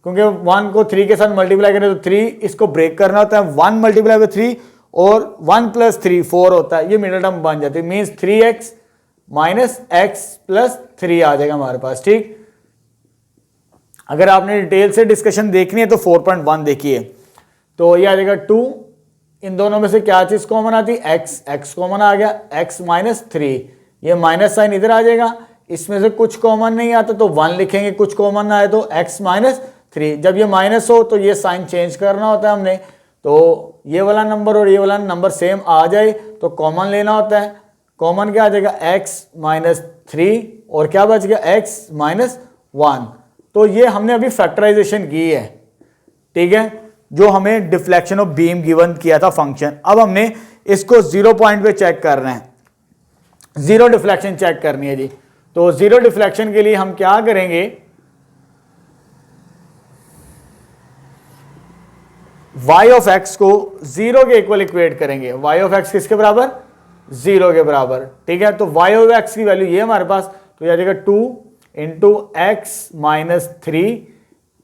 क्योंकि 1 को 3 के साथ मल्टीप्लाई करें तो 3, इसको ब्रेक करना होता है, 1 मल्टीप्लाई बाय 3 और 1 प्लस 3 4 होता है, ये मिडिल टर्म बन जाती है, means 3x minus x plus 3 आ जाएगा हमारे पास, ठीक। अगर आपने डिटेल से डिस्कशन देखनी है तो 4.1 देखिए, तो ये आ जाएगा 2, इन दोनों में से क्या चीज कॉमन आती है, x कॉमन आ गया, x माइनस 3, ये माइनस साइन इधर आ जाएगा, इसमें से कुछ कॉमन नहीं आता तो 1 लिखेंगे, कुछ कॉमन ना आए तो x माइनस 3। जब ये माइनस हो तो ये साइन चेंज करना होता है हमने, तो ये वाला नंबर और ये वाला नंबर सेम आ जाए तो कॉमन लेना होता है। कॉमन क्या आ जाएगा, x माइनस 3 और क्या बच गया, x माइनस 1। तो ये हमने अभी फैक्टराइजेशन की है, ठीक है, जो हमें डिफ्लेक्शन ऑफ बीम गिवन किया था फंक्शन। अब हमने इसको 0 पॉइंट पे चेक करना है, जीरो डिफ्लेक्शन चेक करनी है जी। तो जीरो डिफ्लेक्शन के लिए हम क्या करेंगे, y ऑफ x को 0 के इक्वल इक्वेट करेंगे। y ऑफ x किसके बराबर, 0 के बराबर, ठीक है। तो y ऑफ x की वैल्यू ये हमारे पास, तो ये आ जाएगा 2 into x minus 3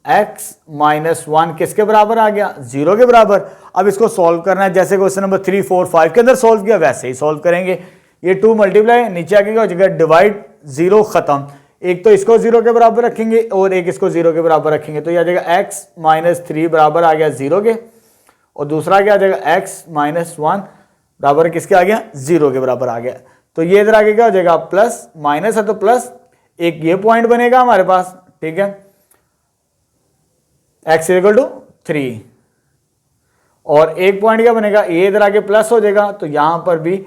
x minus 1 किसके बराबर आ गया, 0 के बराबर। अब इसको सॉल्व करना है, जैसे क्वेश्चन नंबर 3, 4, 5 के अंदर सॉल्व किया वैसे ही सॉल्व करेंगे। ये 2 मल्टीप्लाई नीचे आके क्या हो जाएगा, डिवाइड, 0 खत्म। एक तो इसको 0 के बराबर रखेंगे और एक इसको 0 के बराबर रखेंगे, तो ये आ जाएगा x माइनस 3 बराबर आ गया 0 के, और दूसरा क्या आ जाएगा x माइनस 1 बराबर किसके आ गया, 0 के बराबर आ गया। तो ये इधर आगे क्या हो जाएगा, प्लस माइनस है तो प्लस, एक ये पॉइंट बनेगा हमारे पास, ठीक है, x इक्वल टू 3, और एक पॉइंट क्या बनेगा, ये इधर आगे प्लस हो जाएगा, तो यहां पर भी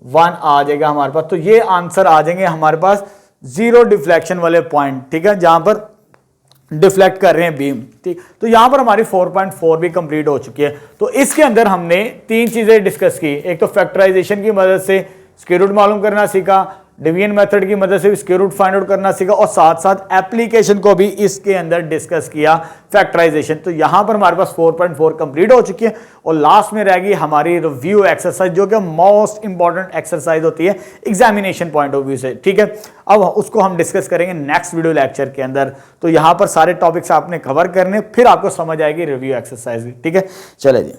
1 आ जाएगा हमारे पास। तो ये आंसर आ जाएंगे हमारे पास जीरो डिफ्लेक्शन वाले पॉइंट, ठीक है, जहां पर डिफ्लेक्ट कर रहे हैं बीम, ठीक। तो यहां पर हमारी 4.4 भी कंप्लीट हो चुकी है। तो इसके अंदर हमने 3 चीजें डिस्कस की, एक तो फैक्टराइजेशन की मदद से स्क्वायर रूट मालूम करना सीखा, डिवीजन मेथड की मदद से स्क्वायर रूट फाइंड आउट करना सीखा, और साथ साथ एप्लीकेशन को भी इसके अंदर डिस्कस किया, फैक्टराइजेशन। तो यहां पर हमारे पास 4.4 कंप्लीट हो चुकी है, और लास्ट में रहेगी हमारी रिव्यू एक्सरसाइज, जो कि मोस्ट इंपॉर्टेंट एक्सरसाइज होती है एग्जामिनेशन पॉइंट ऑफ व्यू से, ठीक है। अब उसको हम डिस्कस करेंगे नेक्स्ट वीडियो लेक्चर के अंदर। तो यहां पर सारे टॉपिक्स आपने कवर करने, फिर आपको समझ आएगी रिव्यू एक्सरसाइज, ठीक है। चले जी।